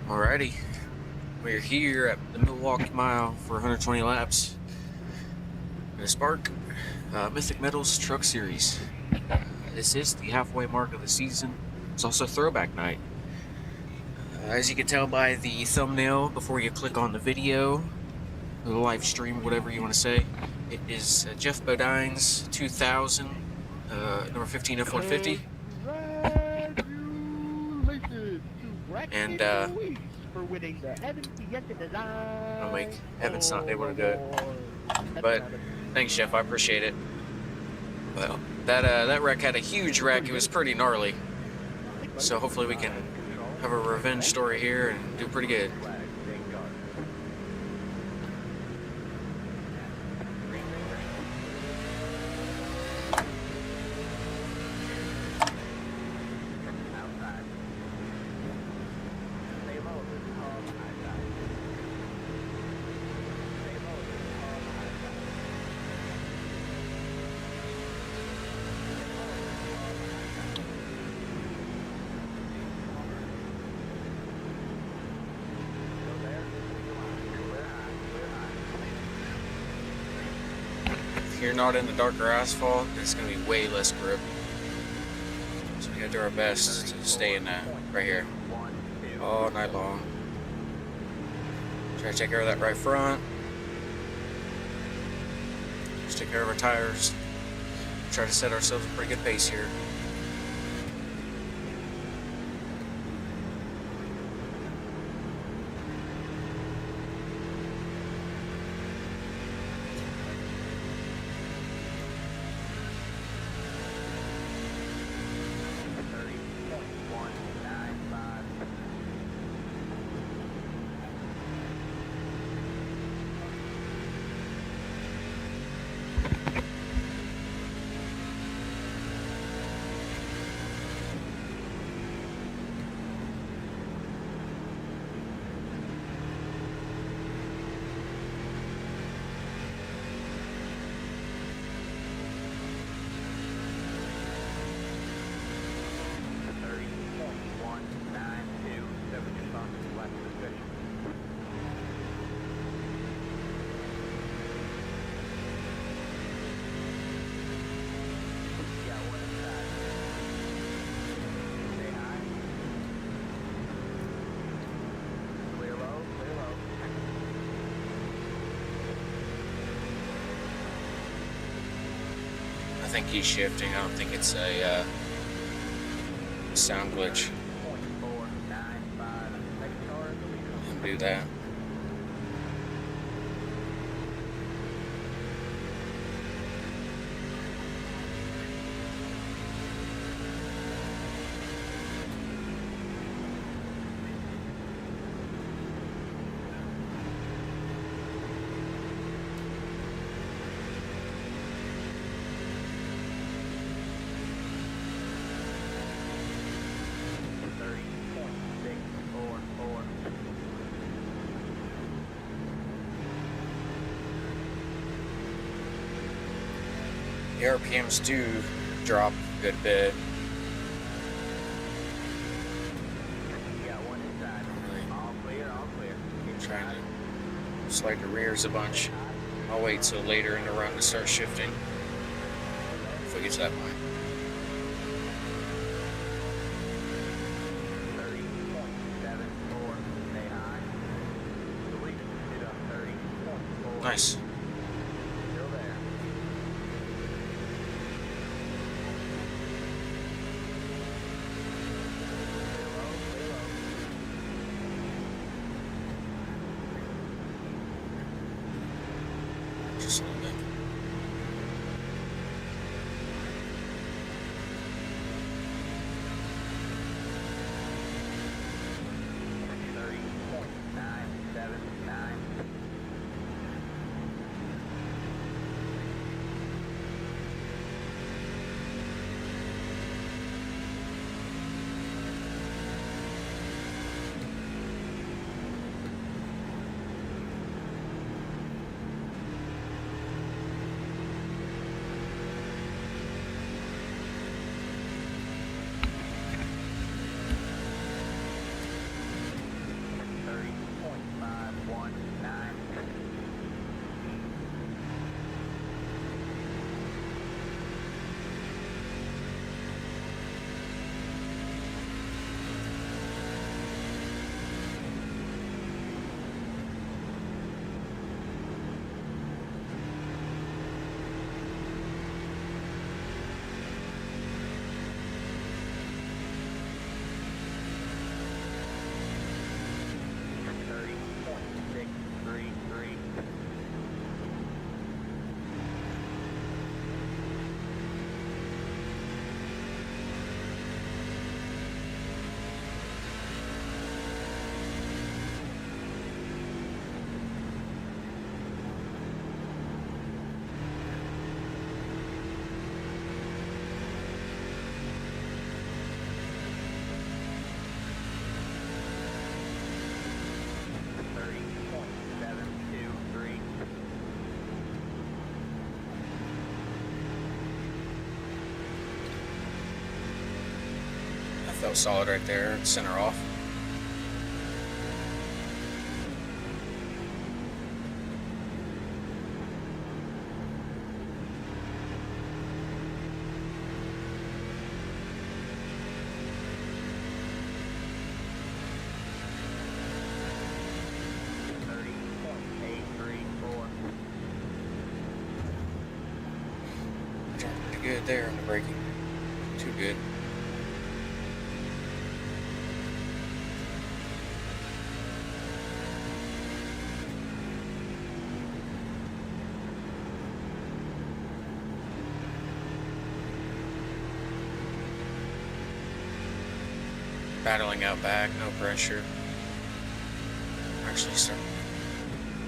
Alrighty, we're here at the Milwaukee Mile for 120 laps in a Spark Mythic Metals Truck Series. This is the halfway mark of the season. It's also throwback night. As you can tell by the thumbnail before you click on the video, the live stream, whatever you want to say, it is Geoff Bodine's 2000 number 15 F-150. And I'll make Evan's not able to do it. But thanks, Geoff. I appreciate it. Well, that wreck had a huge wreck. It was pretty gnarly. So hopefully we can have a revenge story here and do pretty good. If you're not in the darker asphalt, it's going to be way less grip. So we got to do our best to stay in that right here all night long. Try to take care of that right front. Just take care of our tires. Try to set ourselves a pretty good pace here. I think he's shifting. I don't think it's a sound glitch. And do that. The RPMs do drop a good bit. I'm trying to slide the rears a bunch. I'll wait till later in the run to start shifting if we get to that point. Nice. Just a little bit. felt solid right there. Center off. Good there on the braking. Too good. Battling out back, no pressure. Actually start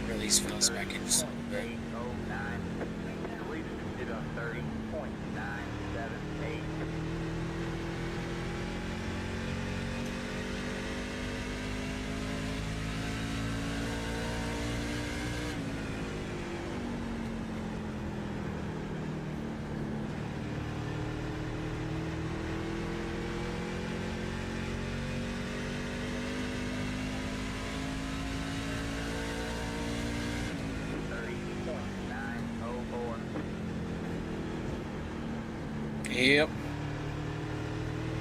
to release wheels back in just a little bit. Yep,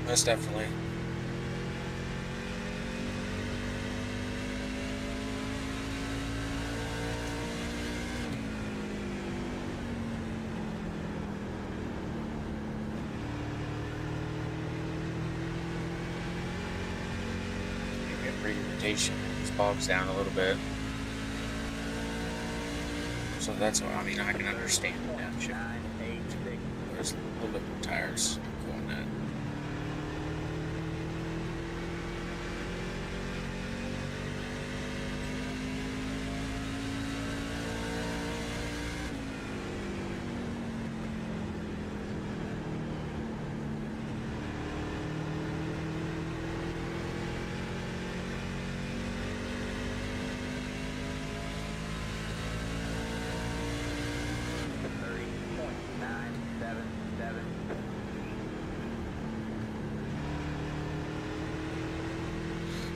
most definitely. You get pretty rotation, it bogs down a little bit. So that's what I mean. I can understand the downshift. There's a little bit more tires going that.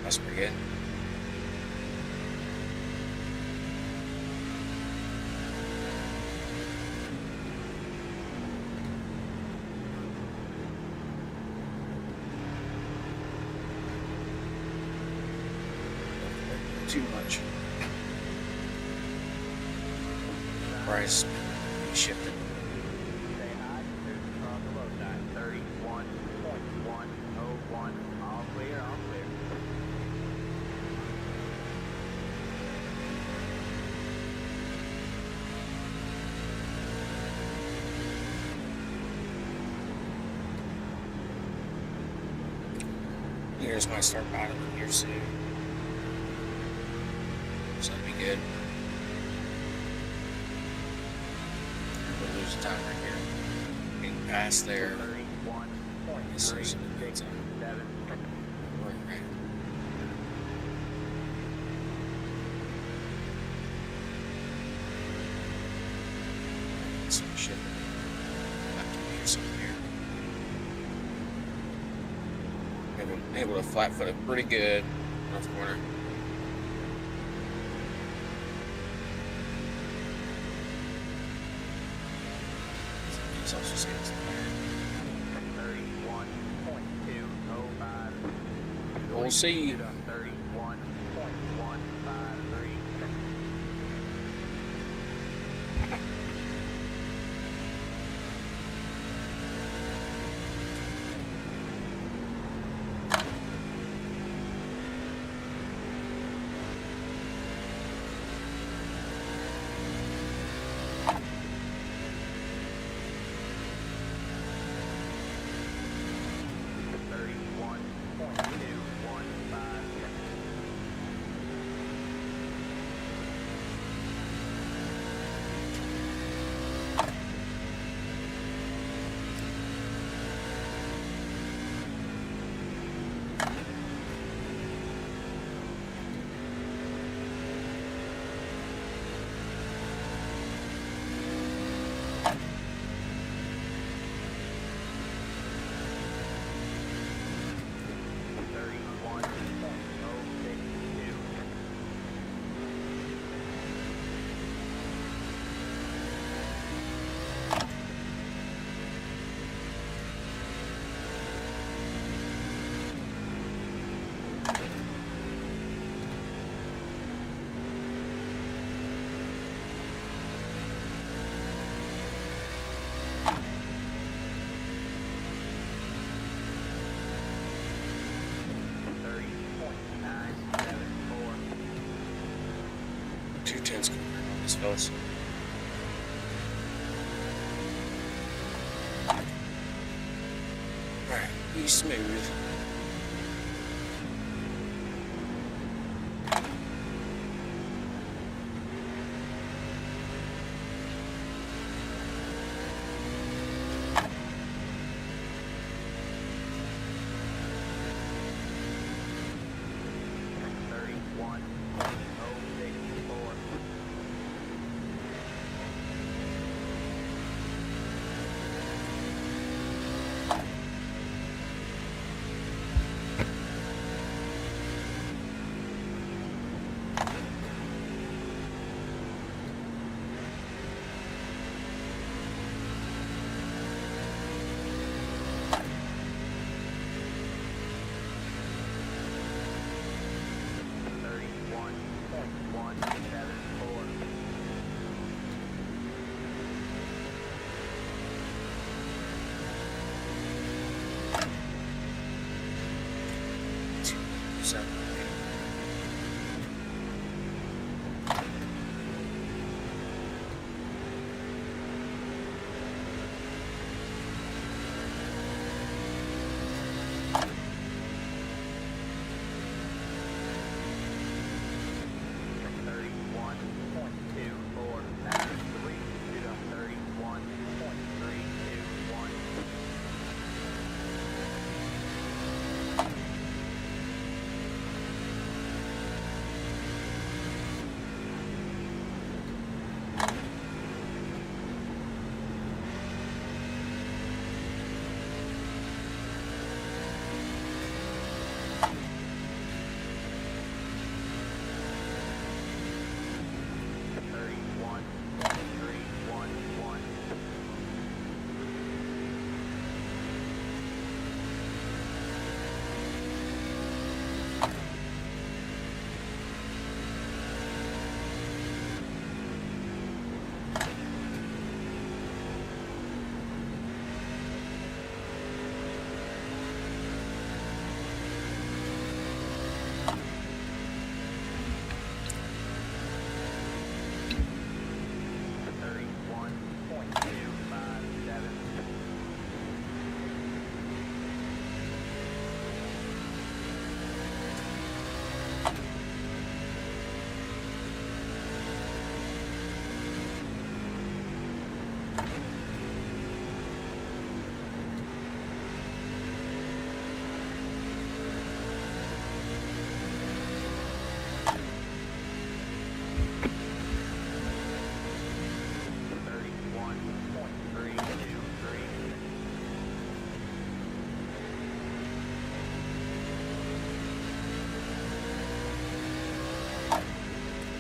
That's pretty good. Too much. Price shifted. Gears might start battling here soon, so that'd be good. We'll lose time right here. Getting past there. This is a good time. Right. Some shit. Have to hear something here. Able to flat foot it pretty good off the corner. He's also seeing some there. 31.205. We'll see. 31.153. fellas. Alright, be smooth.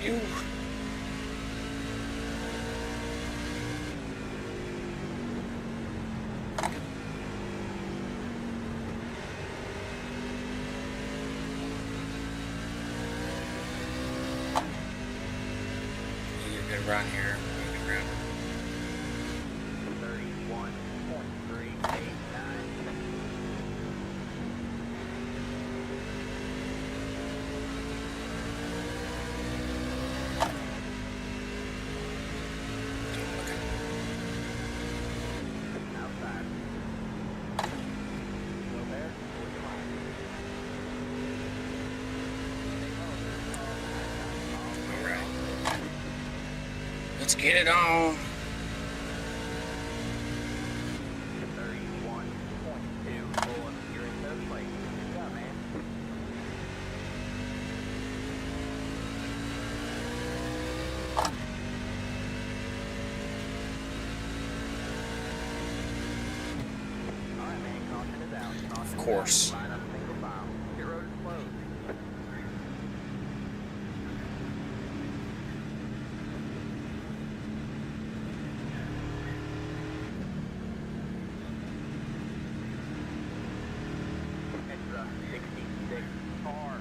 You. You're good around here. You're good around. 31.389. Alright. Let's get it on. 31.24. You're in third place. Good job, man. All right, man. Caution is out. Of course. Line up single file. Pit road is closed. Extra 66 car.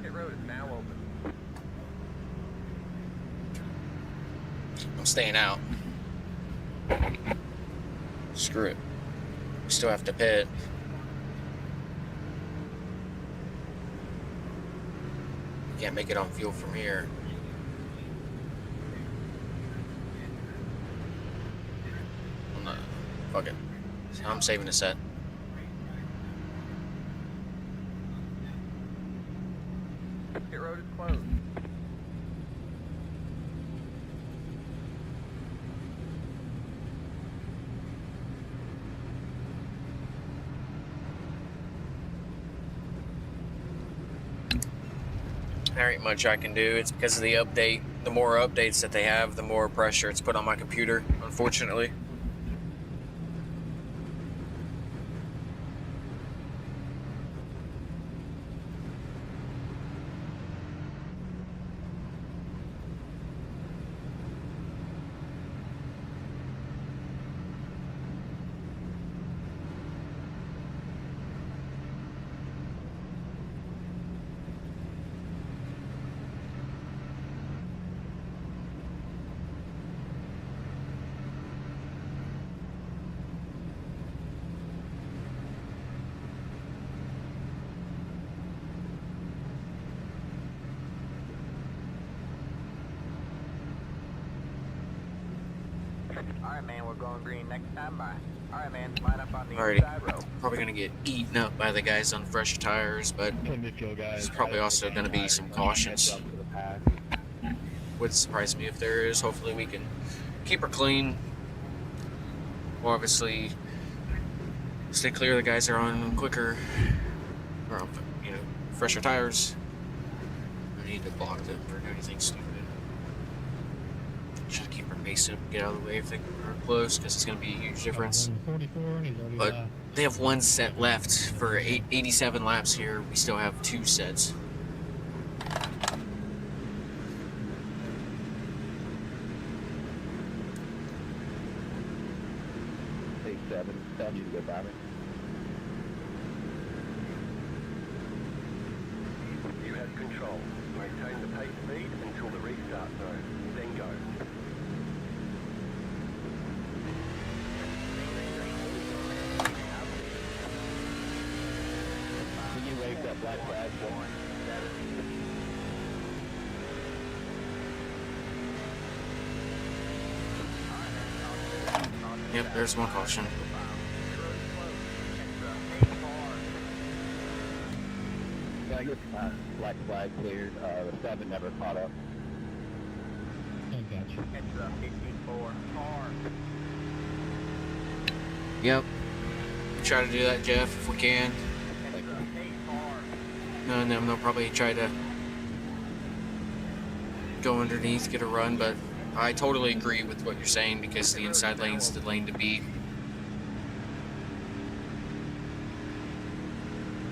Pit road is now open. I'm staying out. Screw it. We still have to pit. Can't make it on fuel from here. I'm not. Fuck it. I'm saving the set. Pit road is closed. There ain't much I can do. It's because of the update. The more updates that they have, the more pressure it's put on my computer, unfortunately. Alright, man, we're going green next time by. Alright, man, line up on the Alrighty. inside row. Probably gonna get eaten up by the guys on fresh tires, but there's probably also gonna be some cautions. Would surprise me if there is. Hopefully we can keep her clean. We'll obviously stay clear of the guys that are on quicker, or on, fresher tires. I need to block them for doing anything stupid. Should keep our pace up, get out of the way if they are close, because it's going to be a huge difference. But they have one set left for 87 laps here. We still have 2 sets. You to go by me. You have control. Maintain the pace speed until the restart zone. Then go. Can you wave that black flag for me? Yep, there's one caution. I guess black flag cleared. The 7 never caught up. I got you. Yep. Try to do that, Jeff, if we can. None of them, they'll probably try to go underneath, get a run, but I totally agree with what you're saying because the inside lane's the lane to beat.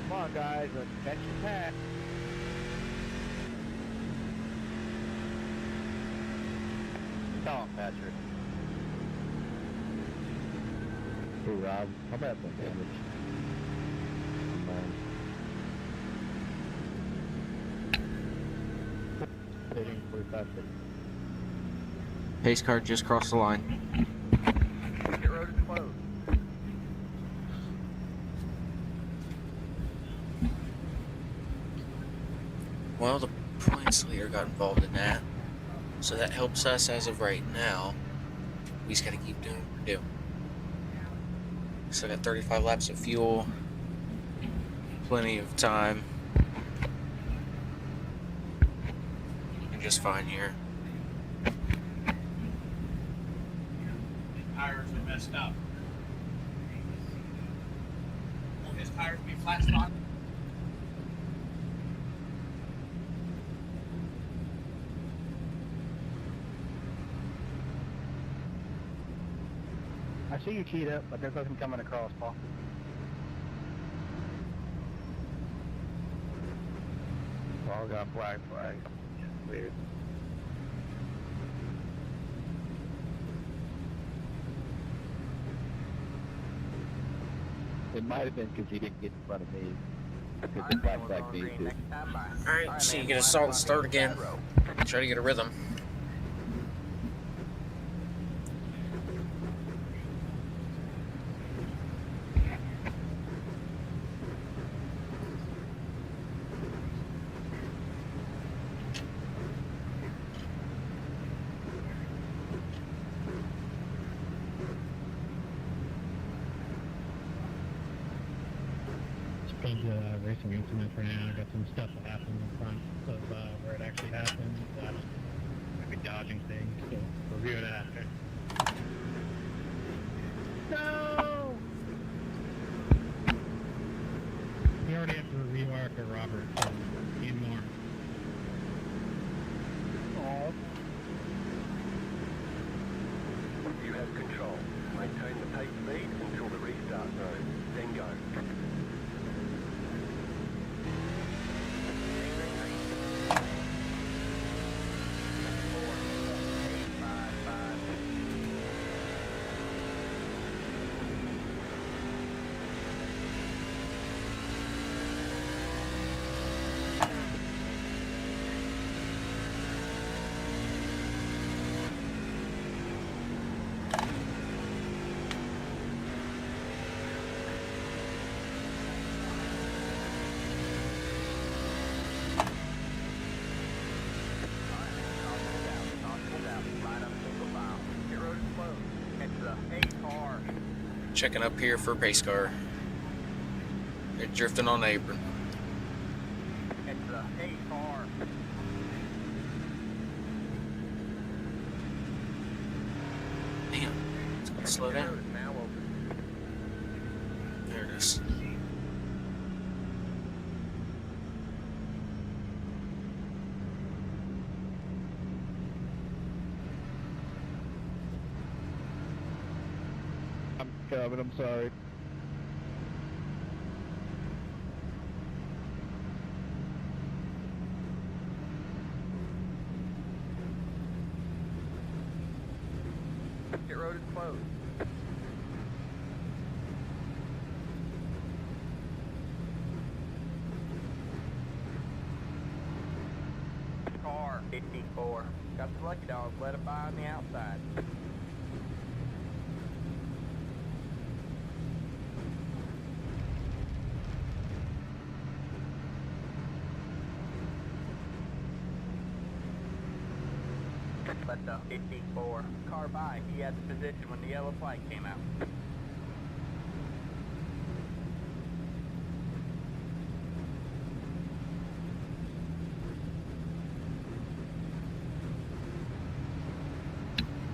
Come on, guys, let's catch the pack. Come on, Patrick. Hey, Rob, how about that damage? Hitting 45. Pace car just crossed the line. Pit road is closed. Well, the points leader got involved in that, so that helps us as of right now. We just gotta keep doing what we're doing. Still got 35 laps of fuel, plenty of time, and just fine here. Tires are messed up. Will his tires be flat spot? I see you keyed up, but there's nothing coming across, Paul. Paul got black flag. Weird. It might have been because he didn't get in front of me. Because the black flag needs to. Alright, so you get a solid start again. Try to get a rhythm. change the racing instrument for now. I got some stuff that happened in front of where it actually happened. Maybe dodging things, so review it after. No! We already have to review Arthur Roberts and need more. Oh. You have control. Maintain the pace speed until the restart zone. Then go. Checking up here for pace car. They're drifting on the apron. It's a car. Damn, it's gonna slow down. Now open. There it is. I'm coming, I'm sorry. Pit road is closed. Car 54. Got the lucky dog. Let it by on the outside. Let the 54 car by. He had the position when the yellow flag came out.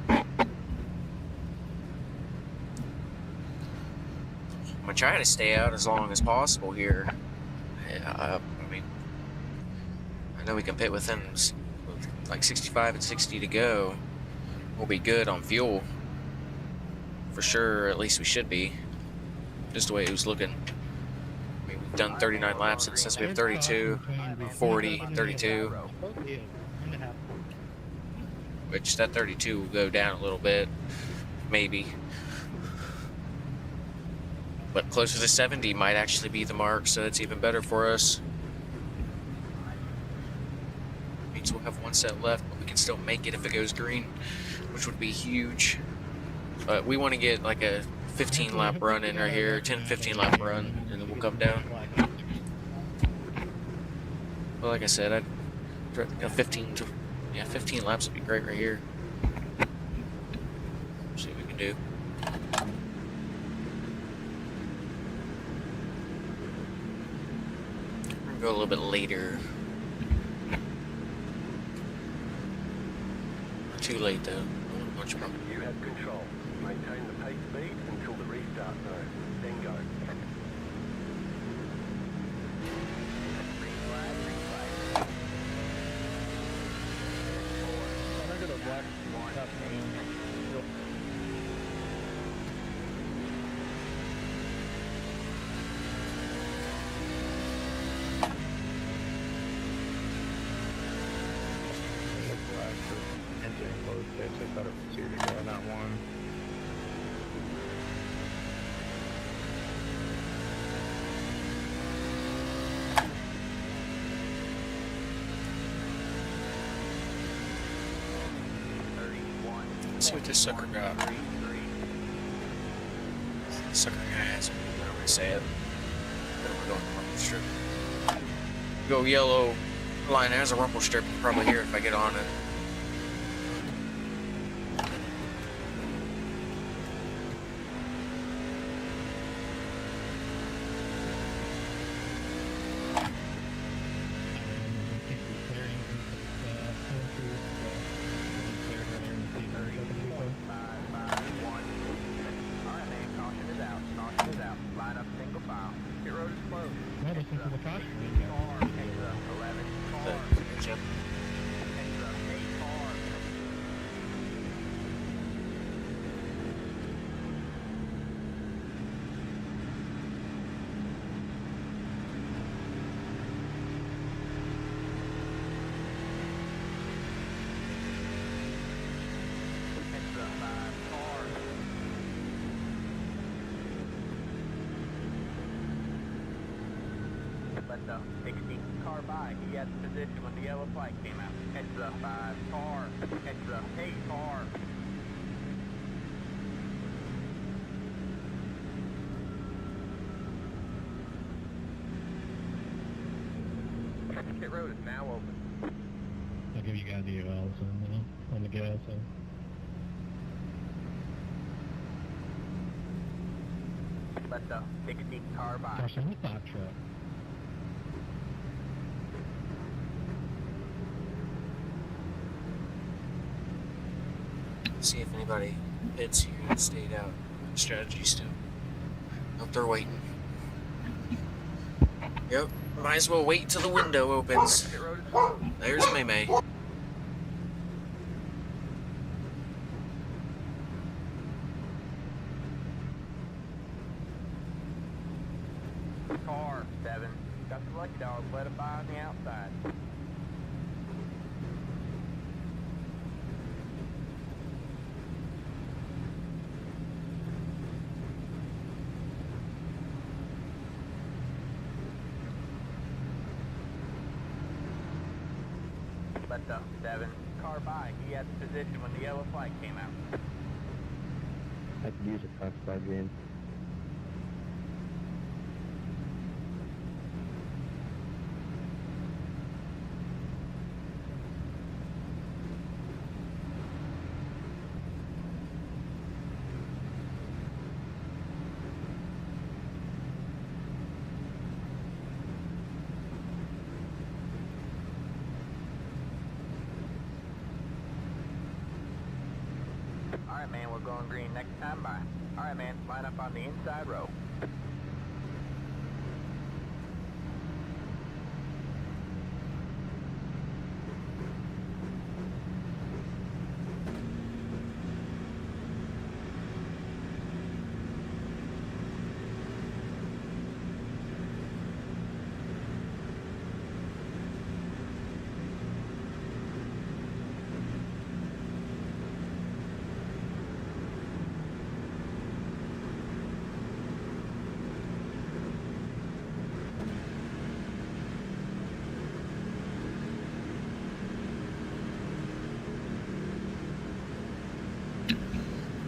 I'm gonna try to stay out as long as possible here. I mean, I know we can pit within like 65 and 60 to go. We'll be good on fuel for sure. At least we should be, just the way it was looking. I mean, we've done 39 laps, and since we have 32, 40, 32, which that 32 will go down a little bit, maybe. But closer to 70 might actually be the mark, so that's even better for us. Means we'll have one set left, but we can still make it if it goes green, which would be huge. But we want to get like a 15 lap run in right here, 10-15 lap run, and then we'll come down. Well, like I said, I'd 15 laps would be great right here. See what we can do. We're gonna go a little bit later. Not too late though. Much more. You have control. Maintain the pace speed until the restart zone. Then go. I got a black top man. I thought it was two to go, not one. Let's see what this sucker got. This sucker guy has, I don't want to say it. But we're going rumble strip. Go yellow line has a rumble strip. You can probably hear it if I get on it. cancel the caution. Car, heads up, 11. Car, Yep. heads up, 8 car. Heads up, 5 car. Let the 16 car by. He had position when the yellow flag came out. Heads up, 5 car. Heads up, 8 car. Pit road is now open. I'll give you guys the evals on the go, so. Let the 16 car by. Caution on the top truck. See if anybody hits here and stayed out. Strategy still. Nope, they're waiting. Yep, might as well wait till the window opens. Pit road is closed. There's May. Car 7. Got the lucky dog. Let it by on the outside. Let the 7 car by. He had position when the yellow flag came out. I could use a crossbar green. Alright, man, we're going green next time by. Alright, man, line up on the inside row.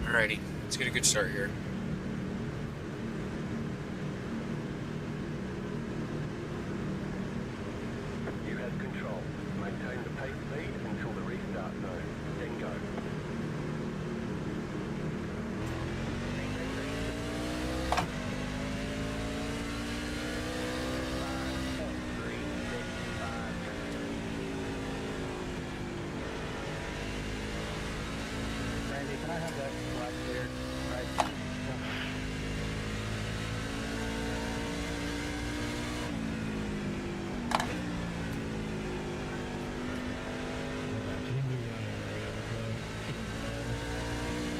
Alrighty, let's get a good start here. You have control. Maintain the pace speed until the restart zone. Then go. Randy, can I have that black cleared? Right.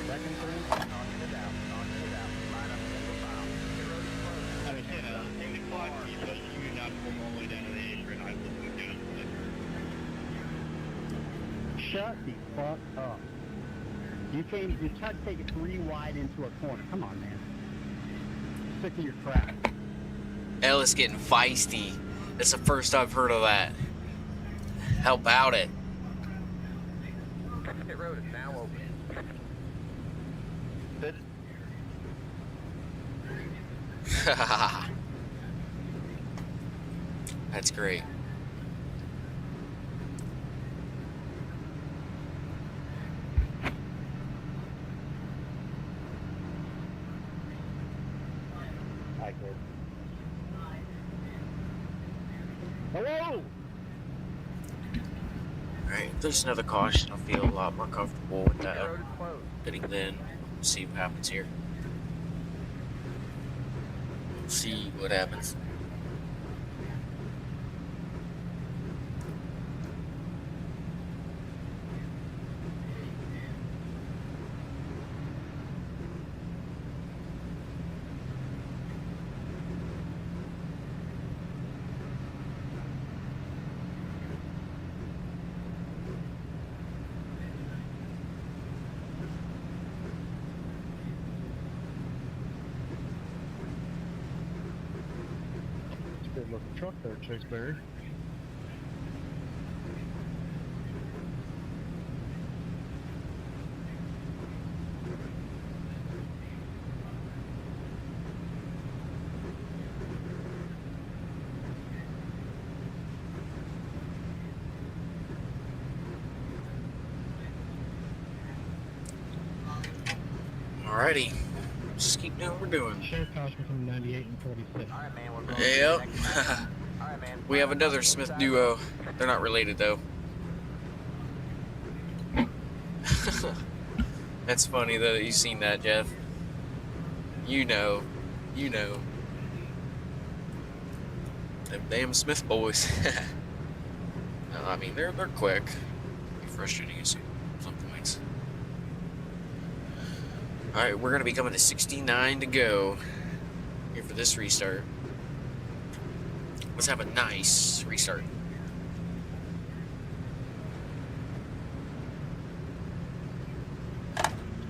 Second three. On to the down. On to the down. Line up single file. Pit road is closed. I mean, in the quad, you not pull all the way down to the apron. I will move down to the Shut the fuck up. You tried to take it 3 wide into a corner. Come on, man. Sick of your crap. Ellis getting feisty. That's the first I've heard of that. How about it? Pit road is now open. That's great. I could. Hello! Alright, if there's another caution, I'll feel a lot more comfortable with Pit that. road is closed. Getting then, see what happens here. See what happens. looking truck there, Chaseberry. Alrighty. Just keep doing what we're doing. Share caution from 98 and 46. Alright, man, we're going to Yep. the next one. Alright, man. We have another Smith duo. They're not related though. That's funny though that you've seen that, Jeff. You know. Them damn Smith boys. No, I mean they're quick. Be frustrating at some points. Alright, we're gonna be coming to 69 to go here for this restart. Let's have a nice restart.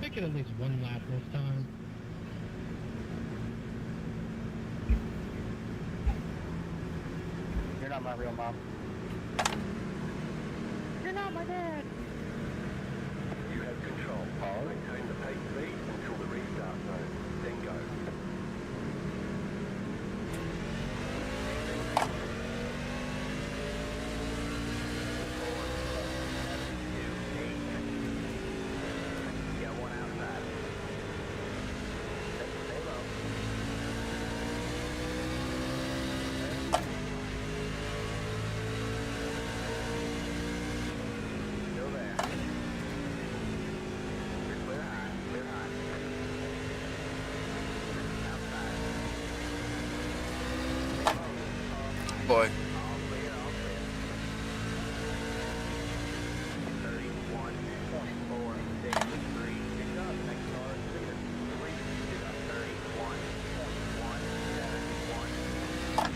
Make it at least one lap this time. You're not my real mom. You're not my dad. You have control. Maintain the pace speed until the restart zone. Then go. You got one outside. Stay low. Still there. You're clear high. Clear high. Outside. Boy. All clear, all clear. 31.463. Good job. Next car is clear. 31.171.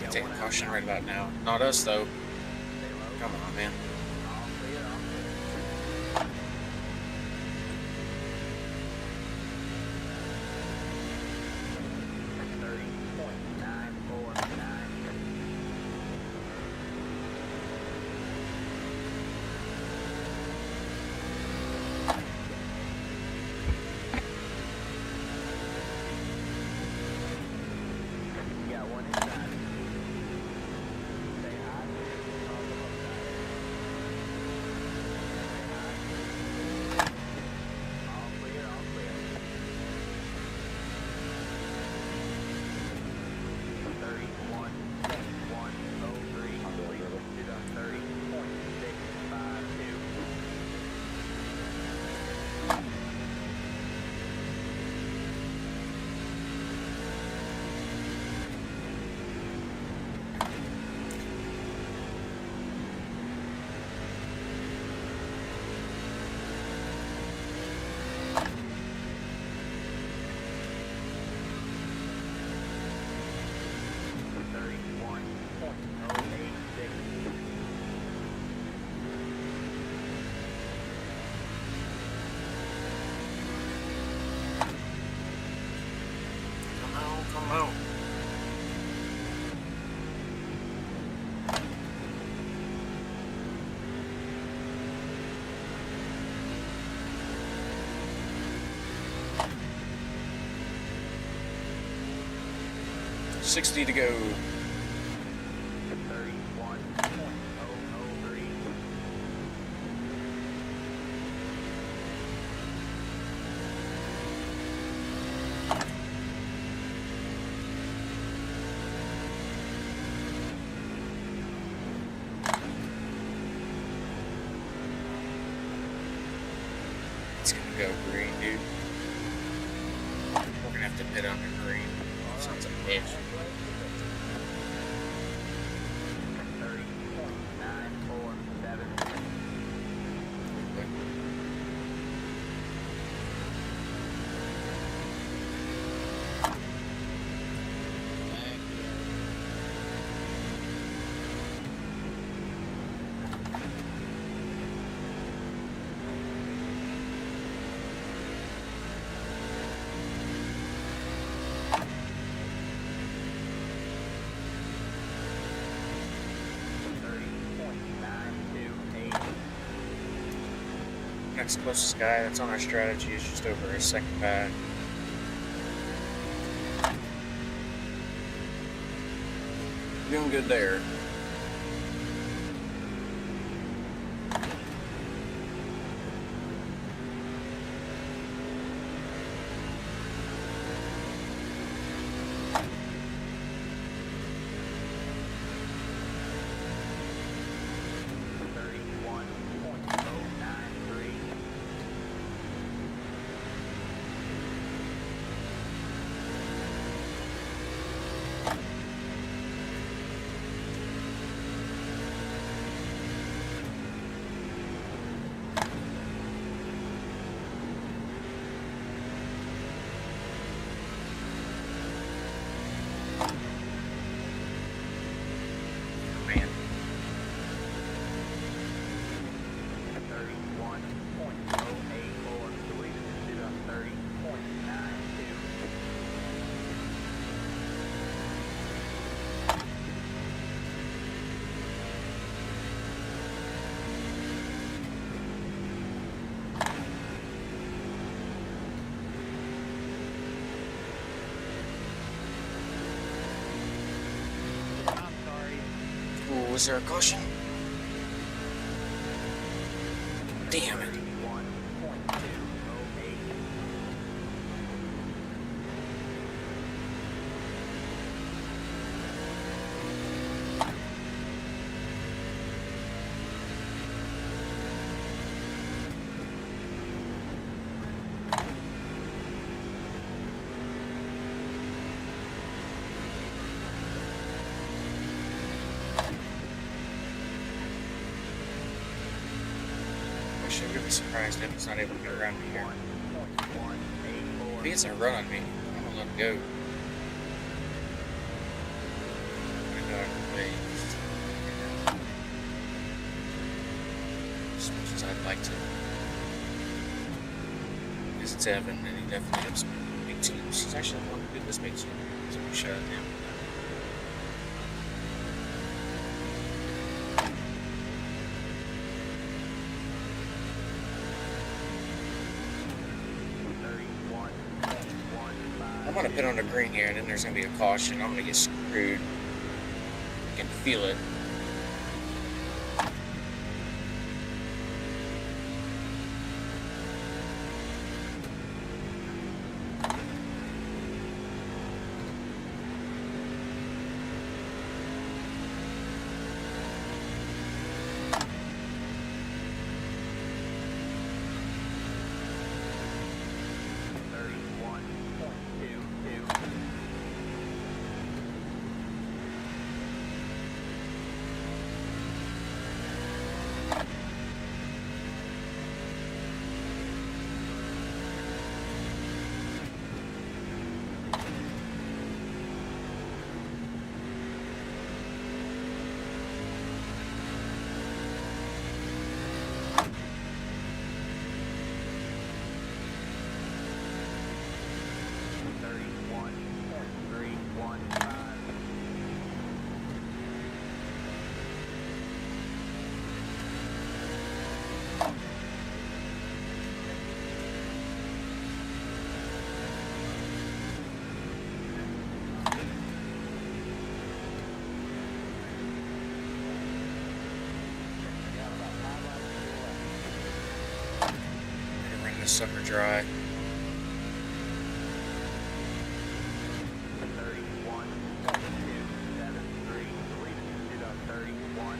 Taking caution right about now. Not us though. Come on, man. All clear, all clear. Got one inside. Stay high. On the left side. 60 to go. 31.003. It's gonna go green, dude. We're gonna have to pit on the green. Sounds like a bitch. 30.947. Next closest guy that's on our strategy is just over a second back. Doing good there. Man. 31.084. So we just did a 30.92. I'm sorry. Ooh, was there a caution? Damn it. 31.208. Actually, I'm gonna be surprised if he's not able to get around me here. 1.184. If he gets a run on me, I'm gonna let him go. I'm gonna go out of the way. As much as I'd like to. Because it's Evan, and he definitely has some big teams. He's actually the one who did this big team. So we shout at him. I'm gonna pit on the green here, and then there's gonna be a caution. I'm gonna get screwed. I can feel it. this sucker dry. 31.273. Believe it did on 31.218.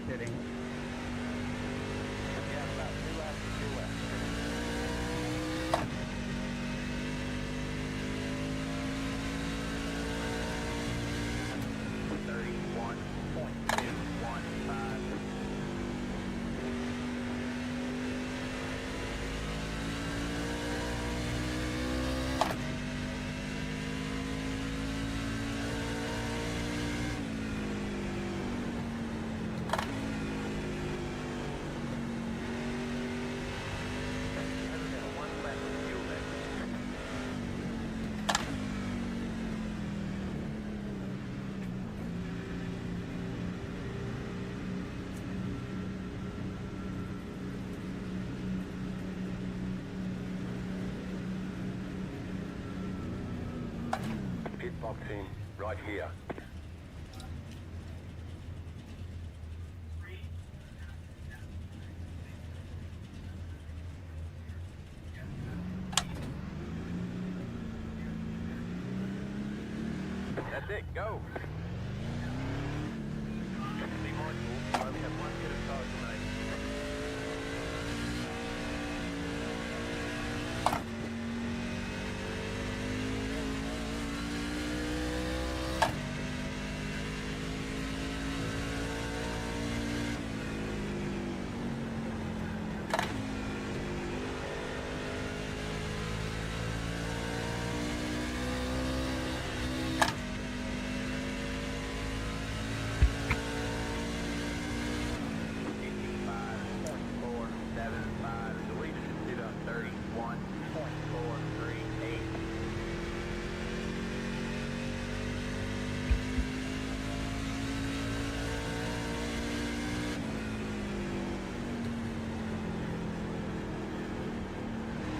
Sitting. Yeah, about 2 laps to 2 left. Pit box in, right here. That's it, go! Be mindful, I only have one hit of cars tonight.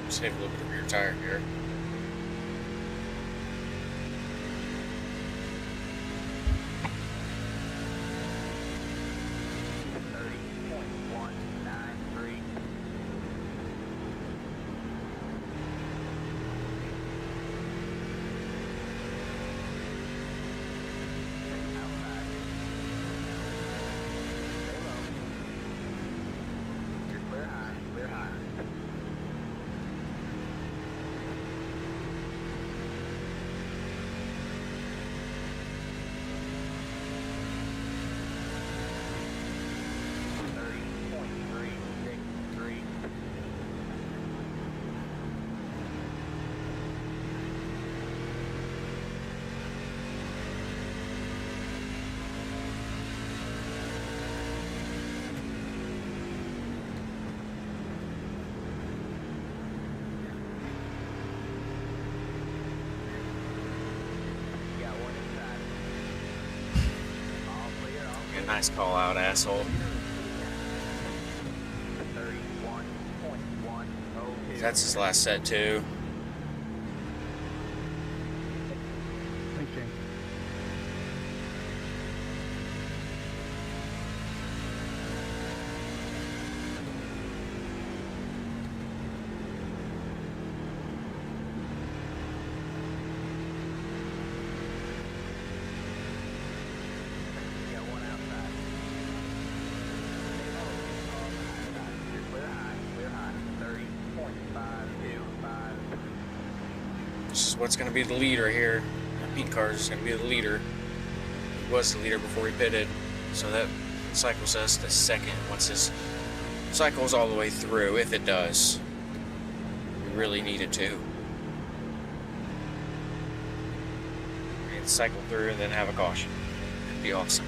Save a little bit of rear tire here. Nice call out, asshole. That's his last set too. Thanks, James. what's going to be the leader here. Pete Carter's is going to be the leader. He was the leader before he pitted, so that cycles us to second once this cycles all the way through, if it does. We really need it to. And cycle through and then have a caution. It'd be awesome.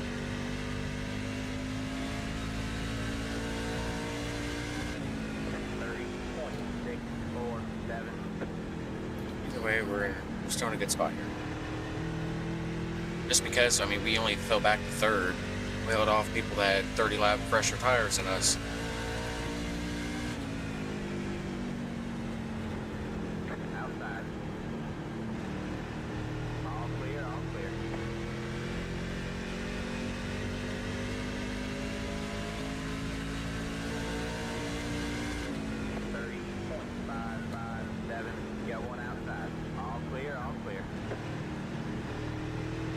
Either way, we're still in a good spot here. Just because, I mean, we only fell back to third. We held off people that had 30 lap fresher tires than us. Outside. All clear, all clear. Got one outside. All clear, all clear.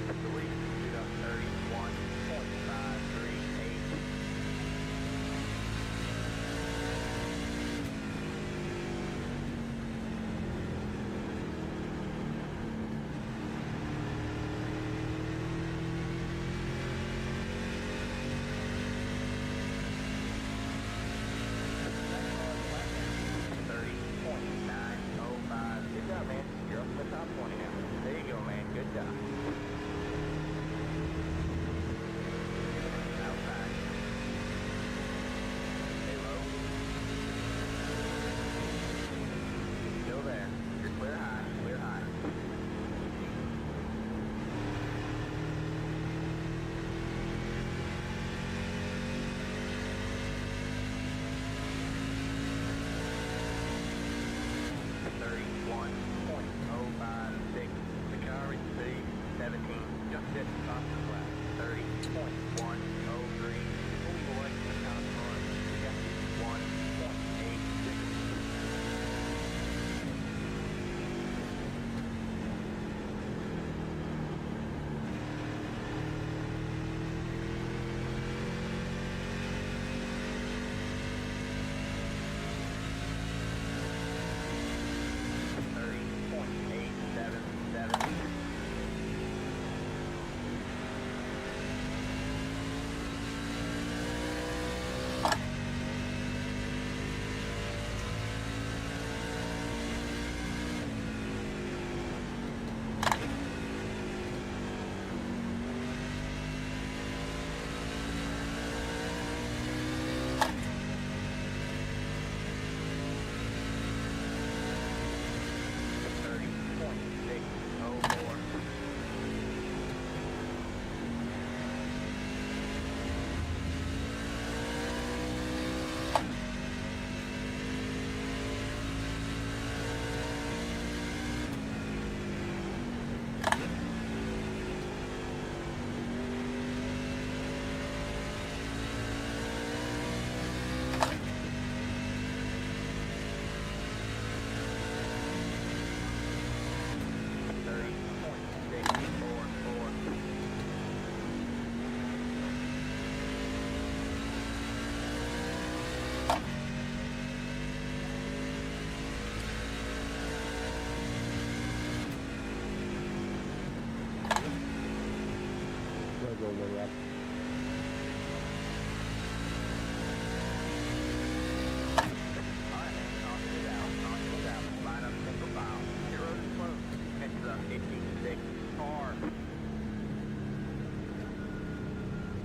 The lead shoot up 31.538. Good job, man. You're up in the top 20 now. There you go, man. Good job. Outside. Stay low. Still there. You're clear high. Clear high. The car received 17. Just hit the top of the flat. 30.103. Moving away from the top car. We got 1.86.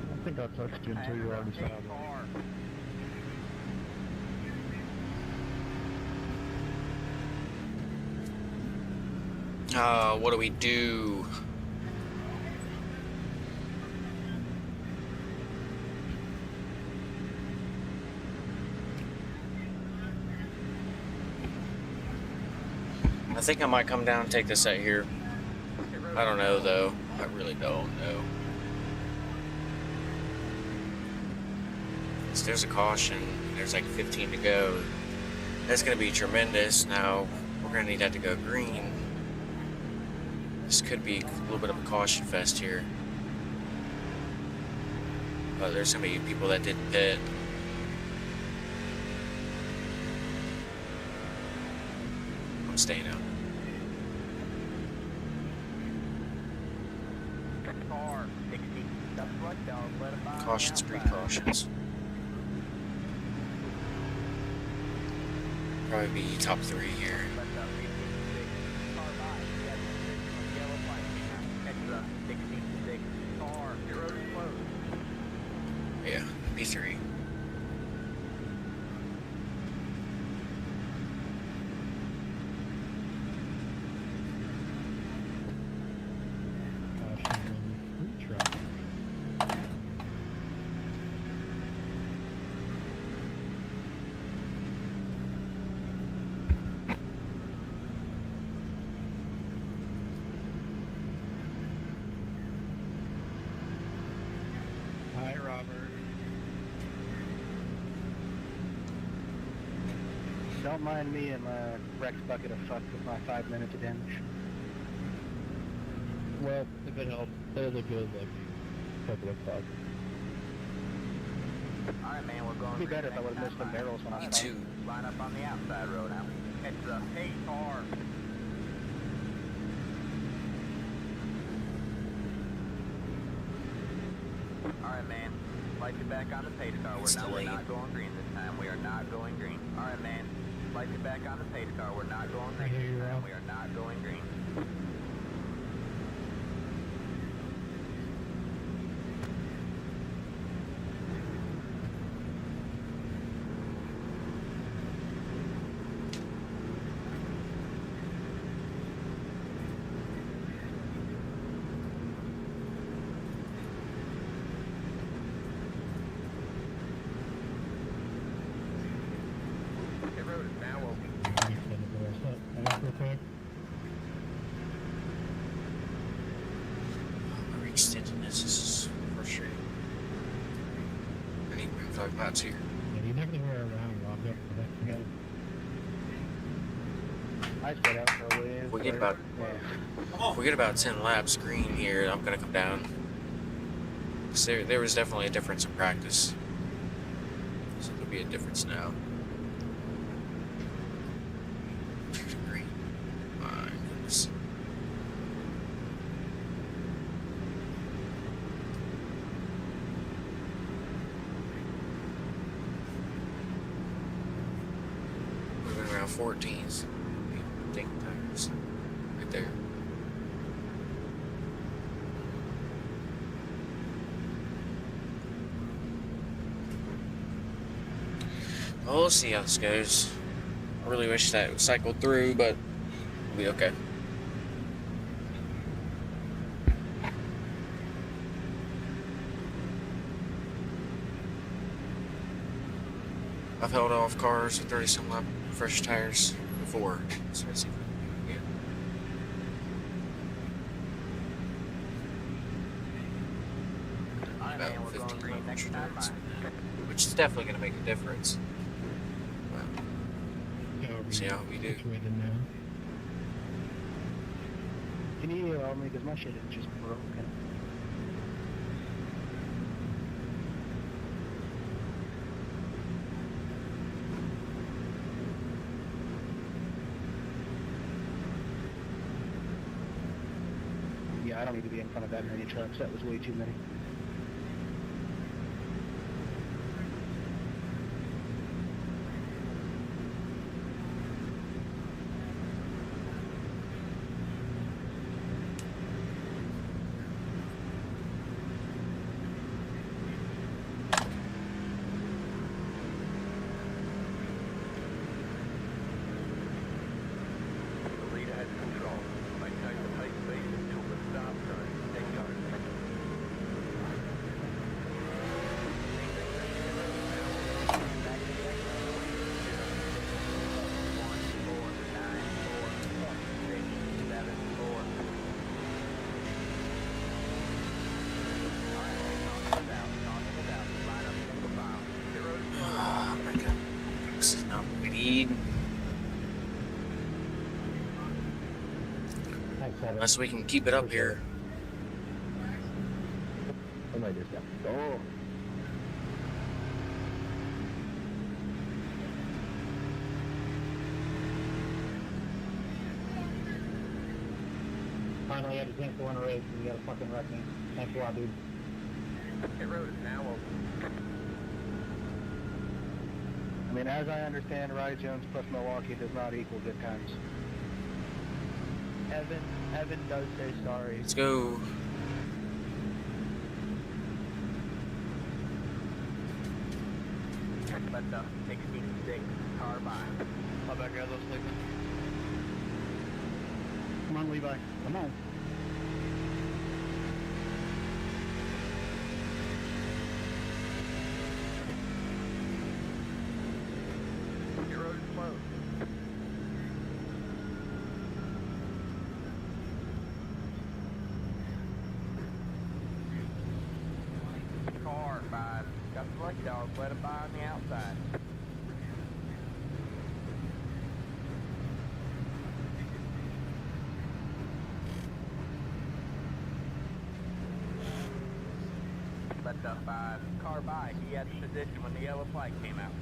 I think I touched you until you already saw that. What do we do? I think I might come down and take this out here. I don't know though. I really don't know. So there's a caution. There's like 15 to go. That's going to be tremendous. Now we're going to need that to go green. This could be a little bit of a caution fest here. But there's going to be people that didn't pit. I'm staying out. car. 60. That's right, dog. Let it by. Cautions, precautions. Probably be top 3 here. Left up 56. Car by. 76. Yellow flag. Extra 66. Car. Your road is closed. Yeah, B3. Caution on food truck. Hi, Robert. Don't mind me and my Rex bucket of fuck with my 5 minutes of damage. Well, if it helps, there's a good, like, couple of bucks. Alright, man, we're going It'd be green better if I next would have missed time, them barrels when I Me was too. Line up on the outside road now. Extra. Hey, car. Alright, man. Light you back on the pay car. It's We're delayed. not going green this time. We are not going green. Alright, man. Light you back on the pay car. We're not going green hear you, this time. Rob. We are not going green. The road is now open. Let me set the doors up. Hang on real quick. Extending this is frustrating. I need to bring 5 laps here. Yeah, you never know where around, Rob. Don't forget. I stayed out for a ways. We get about Yeah. if we get about 10 laps green here, I'm gonna come down. 'Cause there was definitely a difference in practice. So there'll be a difference now. Green. My goodness. Moving around 14s. Think tires. Right there. Well, we'll see how this goes. I really wish that it cycled through, but we'll be okay. I've held off cars with 30-some lap fresh tires before, so let's see if we can do it again. Alright, About man, we're going 15 green next time. laps, Bye. which is definitely going to make a difference. Well, Go see how we do. situated now. Can you email me because my shit is just broken. Yeah, I don't need to be in front of that many trucks. That was way too many. The leader has control. Maintain the pace speed until the start zone. Then go. Oh my god. This is not what we need. Thanks, Adam. Unless we can keep it up here. I might just have to go. Finally, I had to drink the one race and you got a fucking wreck me. Thanks a lot, dude. Pit road is now open. I mean, as I understand, Rye Jones plus Milwaukee does not equal good times. Evan does say sorry. Let's go. Left up, 66, car by. How about guys? Let's sleep. Come on, Levi. Come on. Pit road is closed. Car 5. Got the lucky dogs. Let them by on the outside. Left up 5. Car by. He had the position when the yellow flag came out.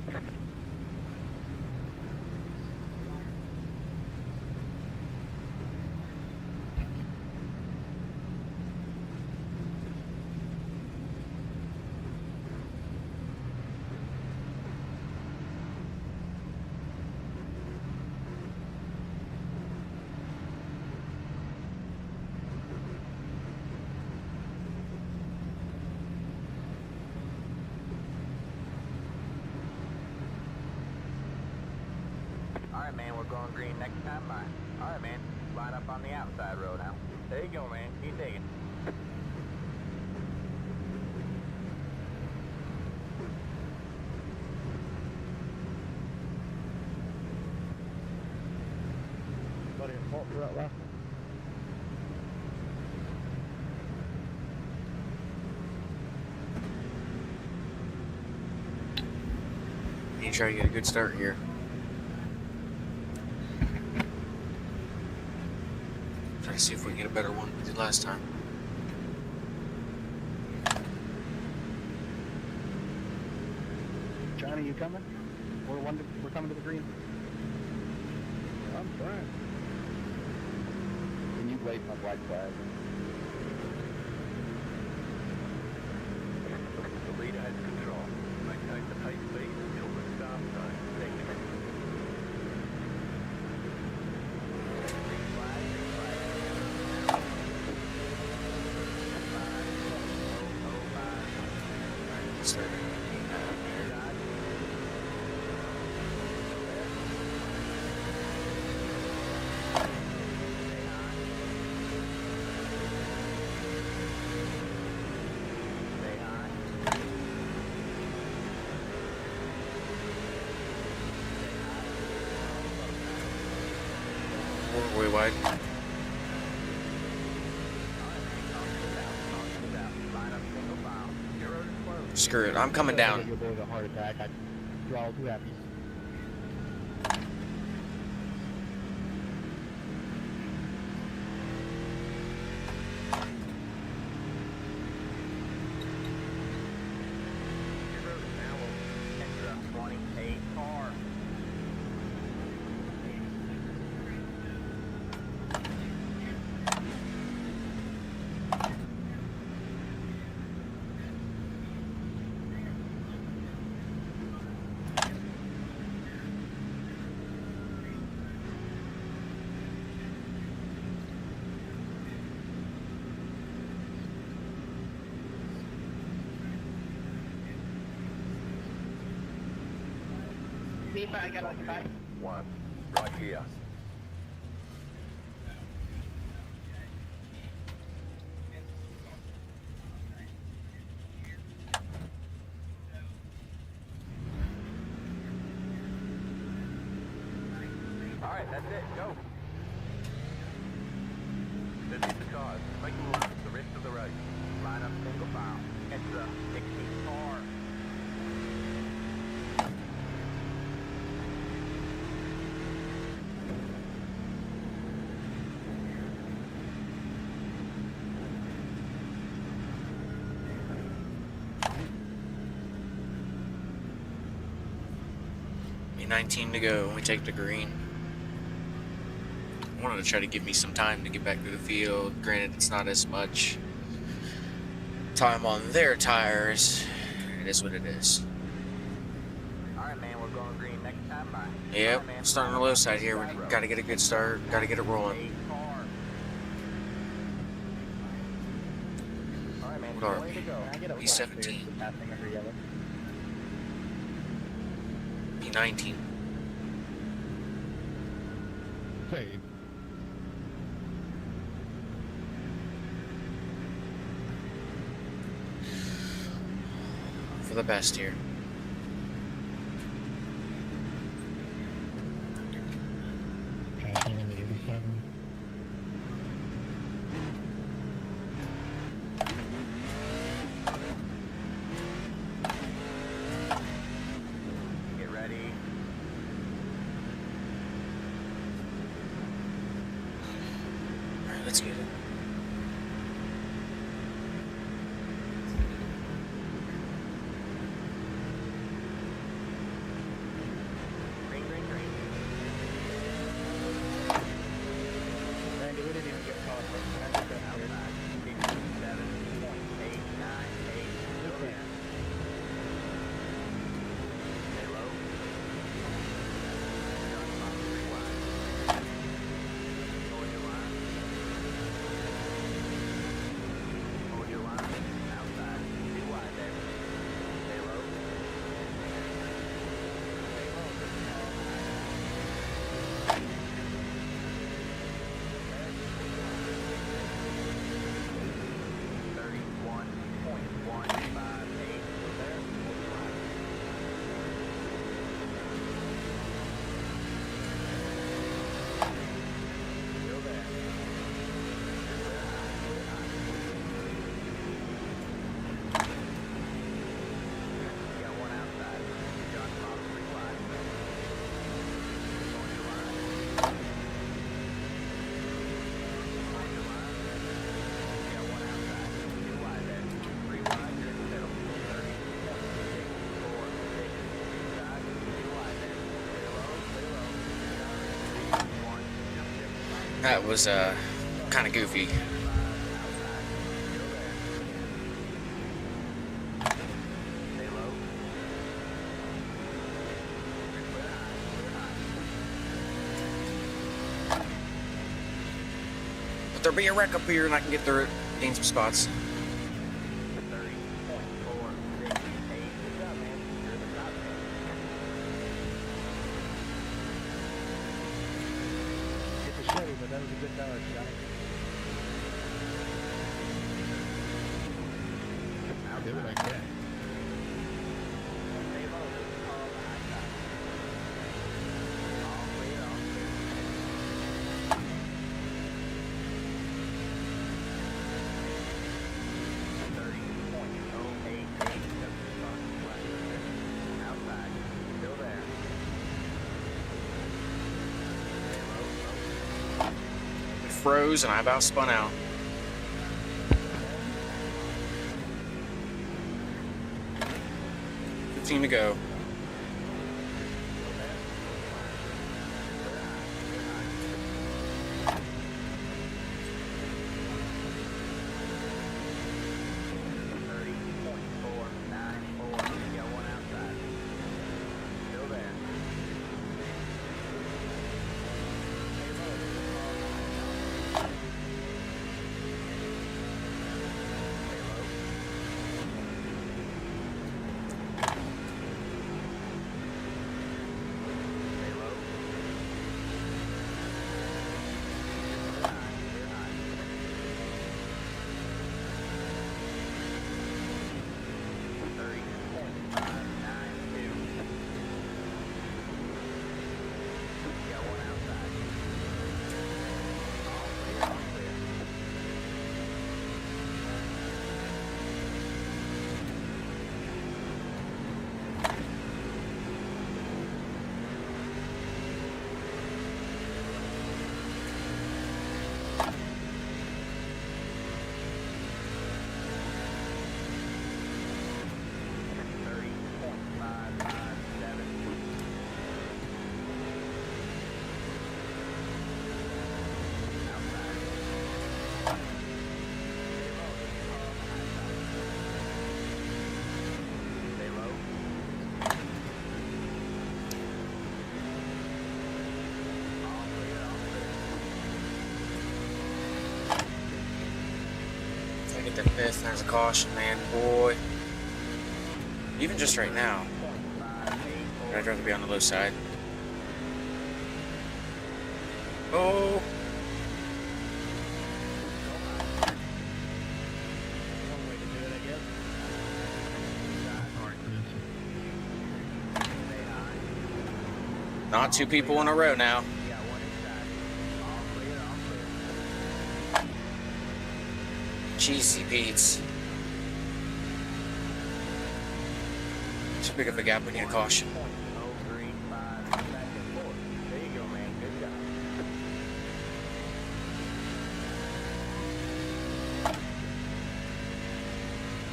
Alright, man, we're going green next time by. Alright, man, line up on the outside road now. There you go, man. Keep digging. Buddy, fault for that left. Need to try to get a good start here. Try to see if we can get a better one than we did last time. Johnny, you coming? We're coming to the green. I'm fine. Can you wave my black flag? The leader has control. Maintain the pace speed until the start zone. Thank you. Start. Way wide. Screw it, I'm coming down. You'll a heart attack. You're all too happy. Pit road is now open. Extra 28 car. I got on your back. 1. Right here. Alright, that's it. Go. This is the cars. Make a move the rest of the race. Line up single file. Extra 60 car. Be 19 to go when we take the green. I wanted to try to give me some time to get back to the field. Granted, it's not as much time on their tires, it is what it is. Alright, man, we're going green next time. Bye. Yep, Alright, man. starting on the low side here. We got to get a good start. Got to get it rolling. 8 car. Alright, man. What are way we? to go. Can I get a P17. flag clearance for passing under yellow? P19. Save. For the best here. Passing in the 87. Get ready. All right, let's get it. Green, green, green. Randy, we didn't even get caught. Outside. 57.898. Still there. Stay low. Done, Bob, 3 wide. Hold your line. Hold your line. Outside. 2 wide there. Stay low. Stay low. That was kind of goofy. But there'll be a wreck up here and I can get through it, gain some spots. It's a Chevy, but that was a good Dodge, Johnny. Do what I can. It froze and I about spun out. Team to go. get the fifth. There's a caution, man, boy. Even just right now, I'd rather be on the low side. Oh! One way to do it, I guess. Alright, Nancy. Not two people in a row now. Yeah, one inside. All clear, all clear. Cheesy Pete's. Too big of a gap, we need a caution. 035, back and forth. There you go, man. Good job.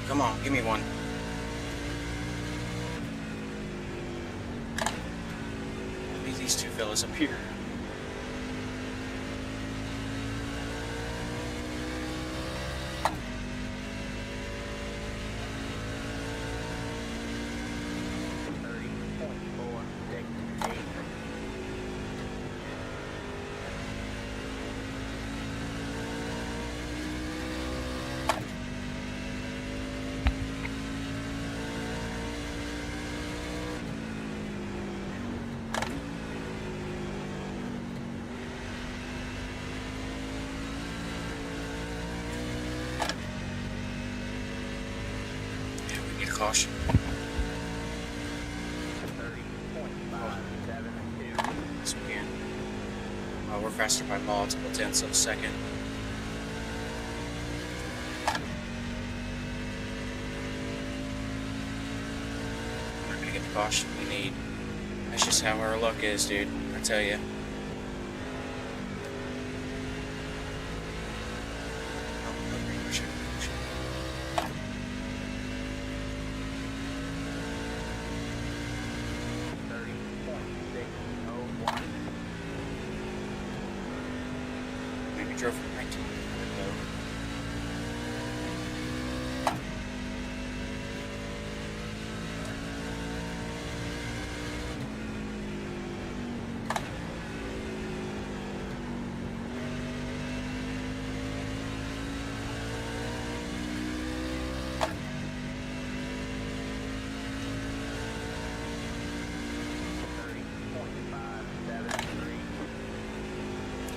Come on, give me one. Maybe these two fellas up here. Caution. 30.572. Yes, we can. We're faster by multiple tenths of a second. We're not gonna get the caution we need. That's just how our luck is, dude. I tell you. Maybe drove from 19 though.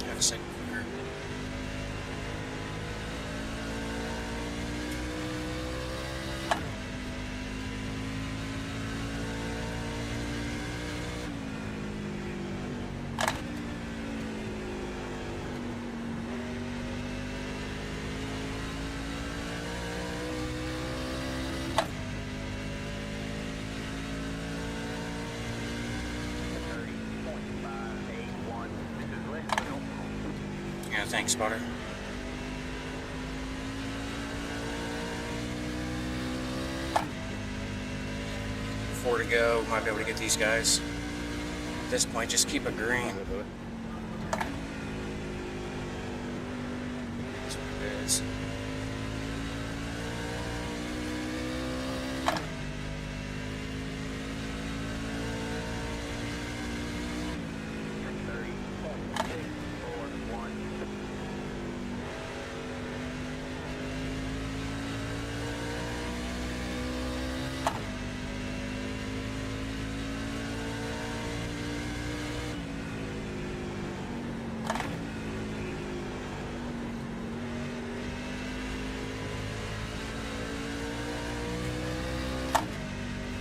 Have a second finger. Yeah, thanks, spotter. Four to go. Might be able to get these guys. At this point, just keep it green. That's what it is.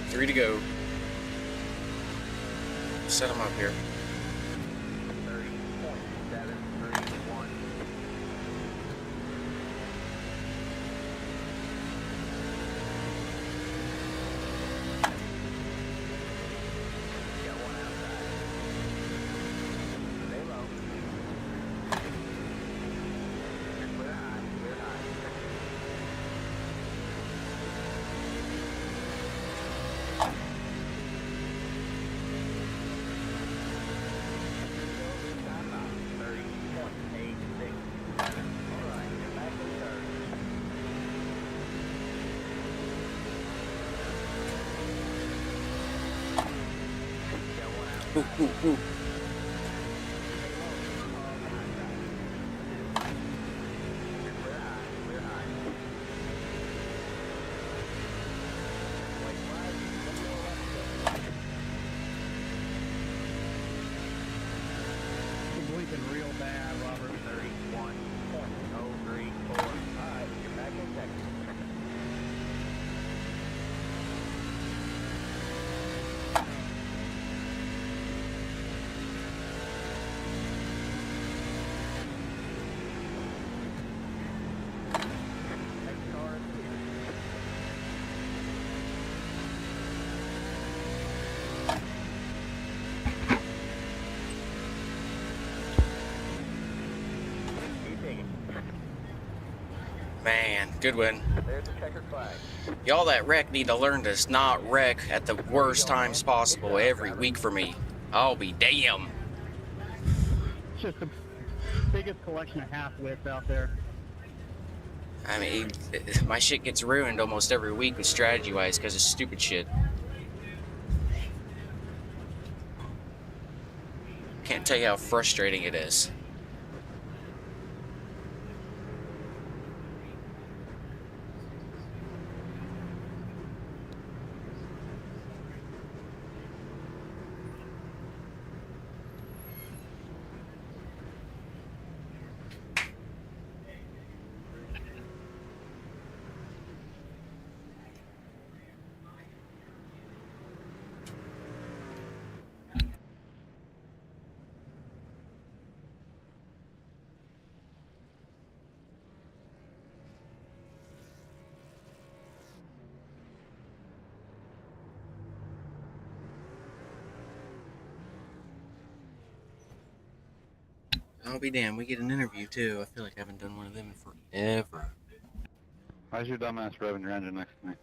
Three to go. Set them up here. 30.731. Got one outside. Stay low. Clear high, clear high. Ooh, ooh, ooh. Man, good win. There's the checkered flag. Y'all that wreck need to learn to not wreck at the worst times possible every week for me. I'll be damn. It's just the biggest collection of half-wits out there. I mean, my shit gets ruined almost every week with strategy-wise because of stupid shit. Can't tell you how frustrating it is. I'll be damned, we get an interview too. I feel like I haven't done one of them in forever. Why's your dumbass revving your engine next to me?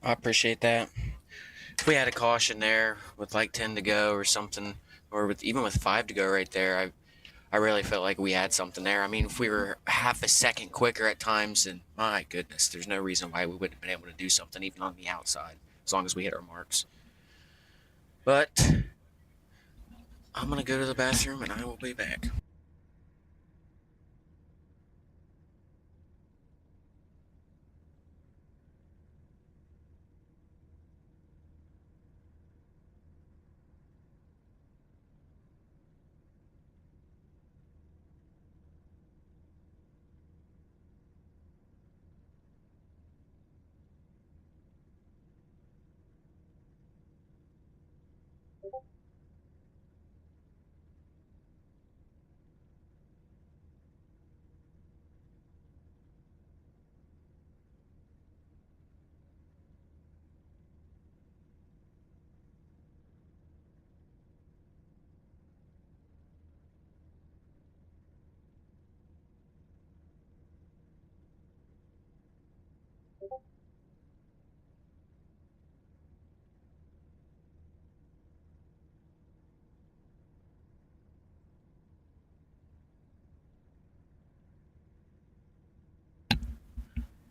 I appreciate that. If we had a caution there with like 10 to go or something, or even with 5 to go right there, I really felt like we had something there. I mean, if we were half a second quicker at times, then my goodness, there's no reason why we wouldn't have been able to do something even on the outside, as long as we hit our marks. But I'm going to go to the bathroom and I will be back.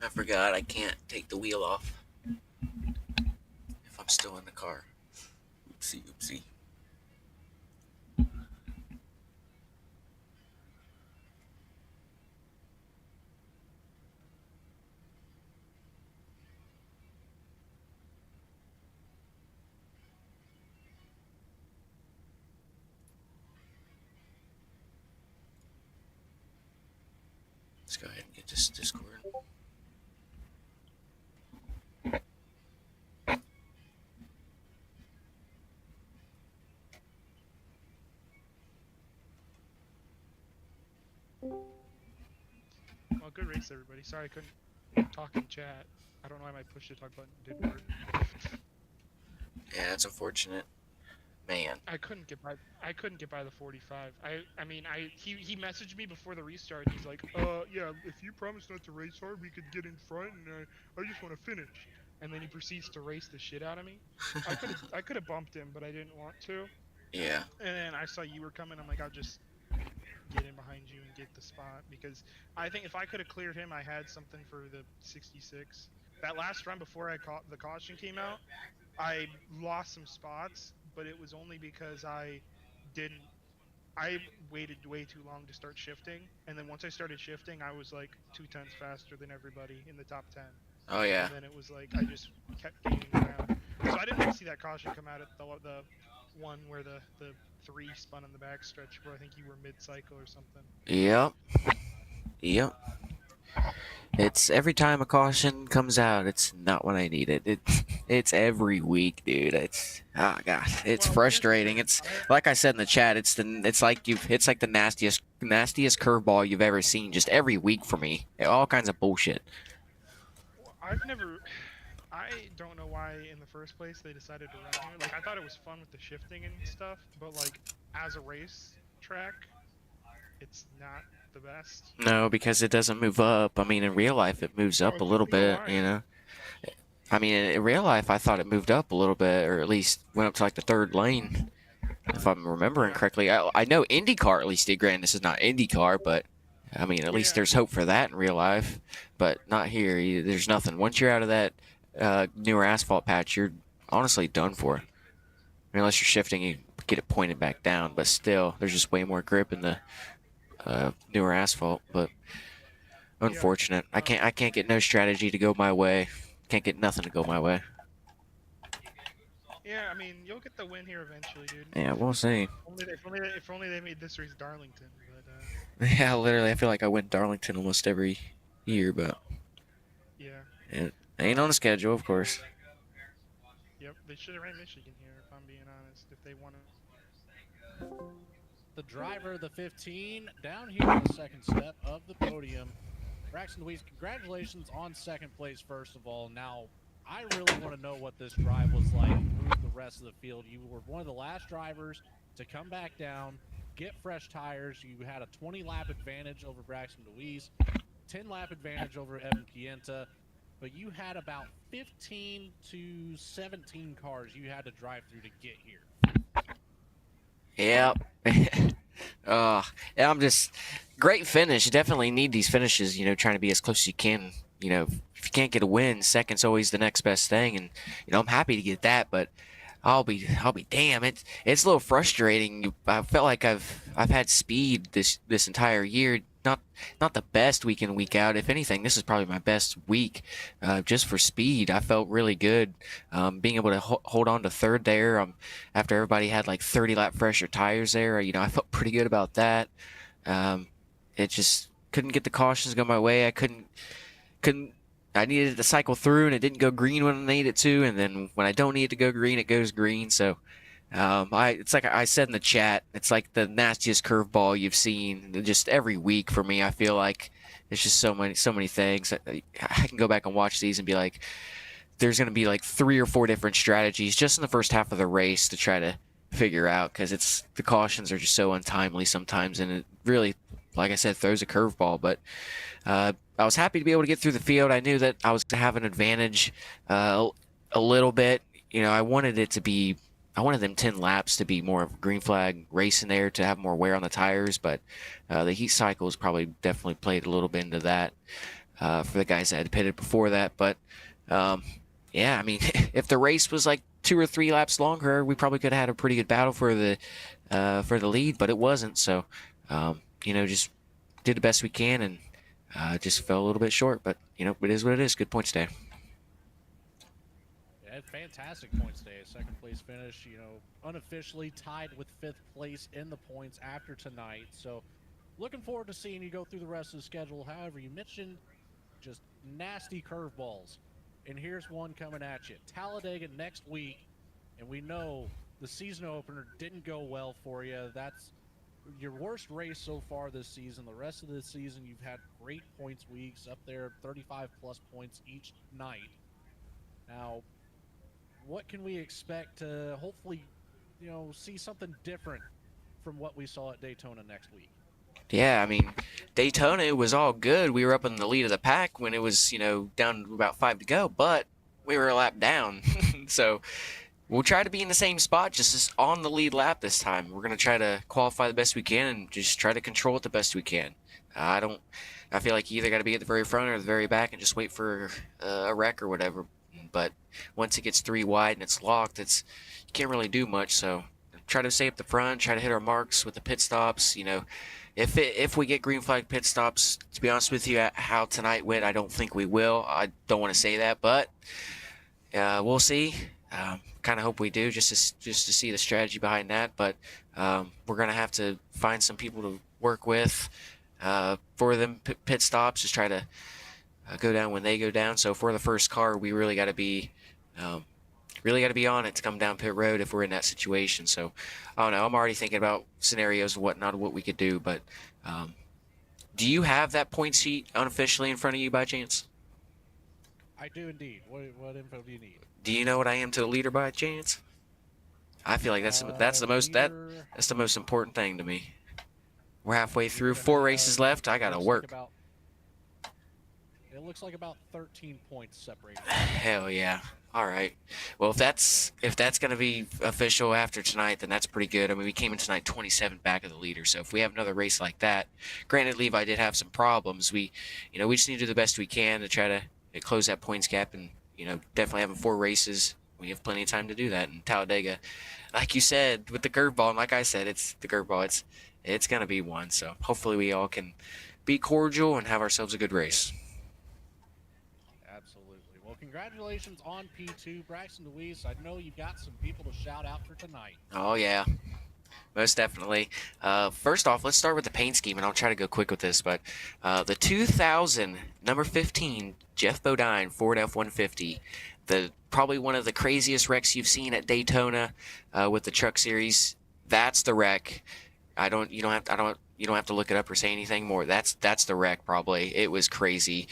I forgot I can't take the wheel off if I'm still in the car. Oopsie, oopsie. Let's go ahead and get this Discord. Well, good race, everybody. Sorry I couldn't talk in chat. I don't know why my push to talk button didn't work. Yeah, that's unfortunate. Man. I couldn't get by the 45. He messaged me before the restart. He's like, yeah, if you promise not to race hard, we could get in front, and I just want to finish. And then he proceeds to race the shit out of me. I could have bumped him, but I didn't want to. Yeah. And then I saw you were coming. I'm like, I'll just get in behind you and get the spot, because I think if I could have cleared him, I had something for the 66. That last run before the caution came out, I lost some spots, but it was only because I waited way too long to start shifting, and then once I started shifting, I was like 2 tenths faster than everybody in the top 10. Oh yeah. And then it was like I just kept gaining ground. So I didn't see that caution come out at the one where the 3 spun in the back stretch, where I think you were mid-cycle or something. Yep. It's every time a caution comes out, it's not what I need it. It's every week, dude. It's it's frustrating. It's like I said in the chat. It's like the nastiest curveball you've ever seen. Just every week for me, all kinds of bullshit. I don't know why in the first place they decided to run here. Like, I thought it was fun with the shifting and stuff, but like as a race track, it's not the best. No, because it doesn't move up. I mean, in real life, it moves up a little bit, you know. I mean, in real life, I thought it moved up a little bit, or at least went up to like the 3rd lane, if I'm remembering correctly. I know IndyCar at least did. Granted, this is not IndyCar, but I mean, at least there's hope for that in real life, but not here. There's nothing. Once you're out of that newer asphalt patch, you're honestly done for. I mean, unless you're shifting, you get it pointed back down, but still, there's just way more grip in the newer asphalt. But unfortunate. I can't get no strategy to go my way. Can't get nothing to go my way. Yeah, I mean, you'll get the win here eventually, dude. Yeah, we'll see. If only they made this race Darlington. But, yeah, literally, I feel like I win Darlington almost every year, but yeah, it ain't on the schedule, of course. Yep, they should have ran Michigan here, if I'm being honest, if they wanted. The driver of the 15 down here on the second step of the podium. Braxton Deweese, congratulations on 2nd place, first of all. Now, I really want to know what this drive was like through the rest of the field. You were one of the last drivers to come back down, get fresh tires. You had a 20-lap advantage over Braxton Deweese, 10-lap advantage over Evan Kienta, but you had about 15 to 17 cars you had to drive through to get here. Yep. I'm just great finish. You definitely need these finishes, you know, trying to be as close as you can. You know, if you can't get a win, second's always the next best thing, and you know, I'm happy to get that, but I'll be damn, it's a little frustrating. I felt like I've had speed this entire year. Not the best week in, week out. If anything, this is probably my best week just for speed. I felt really good being able to hold on to 3rd there after everybody had like 30-lap fresher tires there. You know, I felt pretty good about that. It just couldn't get the cautions go my way. I needed it to cycle through, and it didn't go green when I needed it to, and then when I don't need it to go green, it goes green. So it's like I said in the chat, it's like the nastiest curveball you've seen just every week for me. I feel like it's just so many things. I can go back and watch these and be like, there's going to be like 3 or 4 different strategies just in the first half of the race to try to figure out, because the cautions are just so untimely sometimes, and it really, like I said, throws a curveball. But I was happy to be able to get through the field. I knew that I was going to have an advantage a little bit. You know, I wanted them 10 laps to be more of a green flag race in there, to have more wear on the tires, but the heat cycles probably definitely played a little bit into that. for the guys that had pitted before that. But yeah, I mean, if the race was like 2 or 3 laps longer, we probably could have had a pretty good battle for the lead, but it wasn't. So just did the best we can, and just fell a little bit short. But it is what it is. Good points day. Yeah, fantastic points day. Second place finish. Unofficially tied with 5th place in the points after tonight. So looking forward to seeing you go through the rest of the schedule. However, you mentioned just nasty curveballs. And here's one coming at you. Talladega next week, and we know the season opener didn't go well for you. That's your worst race so far this season. The rest of the season, you've had great points weeks up there, 35-plus points each night. Now, what can we expect to hopefully, see something different from what we saw at Daytona next week? Yeah, I mean, Daytona, it was all good. We were up in the lead of the pack when it was, down to about 5 to go, but we were a lap down. So we'll try to be in the same spot, just on the lead lap this time. We're going to try to qualify the best we can and just try to control it the best we can. I feel like you either got to be at the very front or the very back and just wait for a wreck or whatever. But once it gets 3 wide and it's locked, you can't really do much. So try to stay up the front, try to hit our marks with the pit stops, If we get green flag pit stops, to be honest with you, how tonight went, I don't think we will. I don't want to say that, but we'll see. Kind of hope we do, just to see the strategy behind that. But we're gonna have to find some people to work with for them pit stops. Just try to go down when they go down. So for the first car, we really got to be. Really got to be on it to come down pit road if we're in that situation. So, I don't know. I'm already thinking about scenarios and whatnot, what we could do. But do you have that point sheet unofficially in front of you by chance? I do indeed. What info do you need? Do you know what I am to the leader by chance? I feel like that's the most important thing to me. We're halfway through, 4 races left. I gotta work. It looks like about 13 points separated. Hell yeah. All right. Well, if that's going to be official after tonight, then that's pretty good. I mean, we came in tonight 27 back of the leader. So if we have another race like that, granted, Levi did have some problems. We just need to do the best we can to try to close that points gap, and definitely having 4 races, we have plenty of time to do that. And Talladega, like you said, with the curveball, and like I said, it's the curveball. It's going to be one. So hopefully we all can be cordial and have ourselves a good race. Well, congratulations on P2, Braxton Deweese. I know you've got some people to shout out for tonight. Oh, yeah. Most definitely. First off, let's start with the paint scheme, and I'll try to go quick with this. But the 2000, number 15, Geoff Bodine Ford F-150, probably one of the craziest wrecks you've seen at Daytona with the Truck Series. That's the wreck. You don't have to look it up or say anything more. That's the wreck, probably. It was crazy.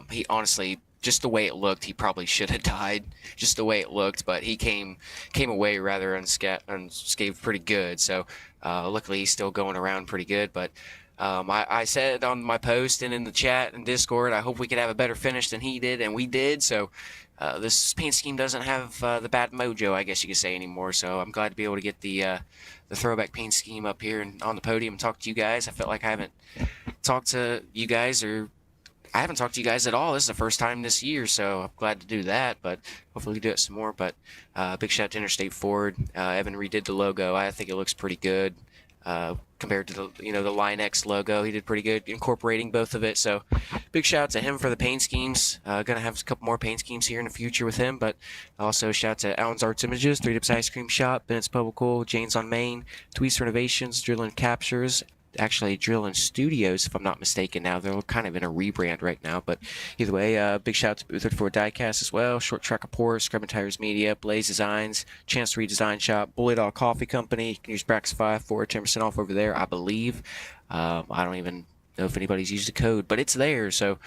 He honestly, just the way it looked, he probably should have died. Just the way it looked, but he came away rather unscathed pretty good. So luckily he's still going around pretty good. But I said on my post and in the chat and Discord, I hope we could have a better finish than he did, and we did. So this paint scheme doesn't have the bad mojo, I guess you could say, anymore. So I'm glad to be able to get the throwback paint scheme up here and on the podium and talk to you guys. I felt like I haven't talked to you guys at all. This is the first time this year, so I'm glad to do that, but hopefully we do it some more. But big shout out to Interstate Ford. Evan redid the logo. I think it looks pretty good compared to the Line-X logo. He did pretty good incorporating both of it, so big shout out to him for the paint schemes. Gonna have a couple more paint schemes here in the future with him, but also shout out to Allen's Arts Images, 3 Dips Ice Cream Shop, Bennett's Publical, Jane's on Main, Tweets Renovations, Drillin' Captures, actually Drillin' Studios, if I'm not mistaken now. They're kind of in a rebrand right now, but either way, big shout out to Boothard for Diecast as well, Short Track Report, Scrubbing Tires Media, Blaze Designs, Chance to Redesign Shop, Bullet All Coffee Company. You can use Brax5 for 10% off over there, I believe. I don't even know if anybody's used the code, but it's there, so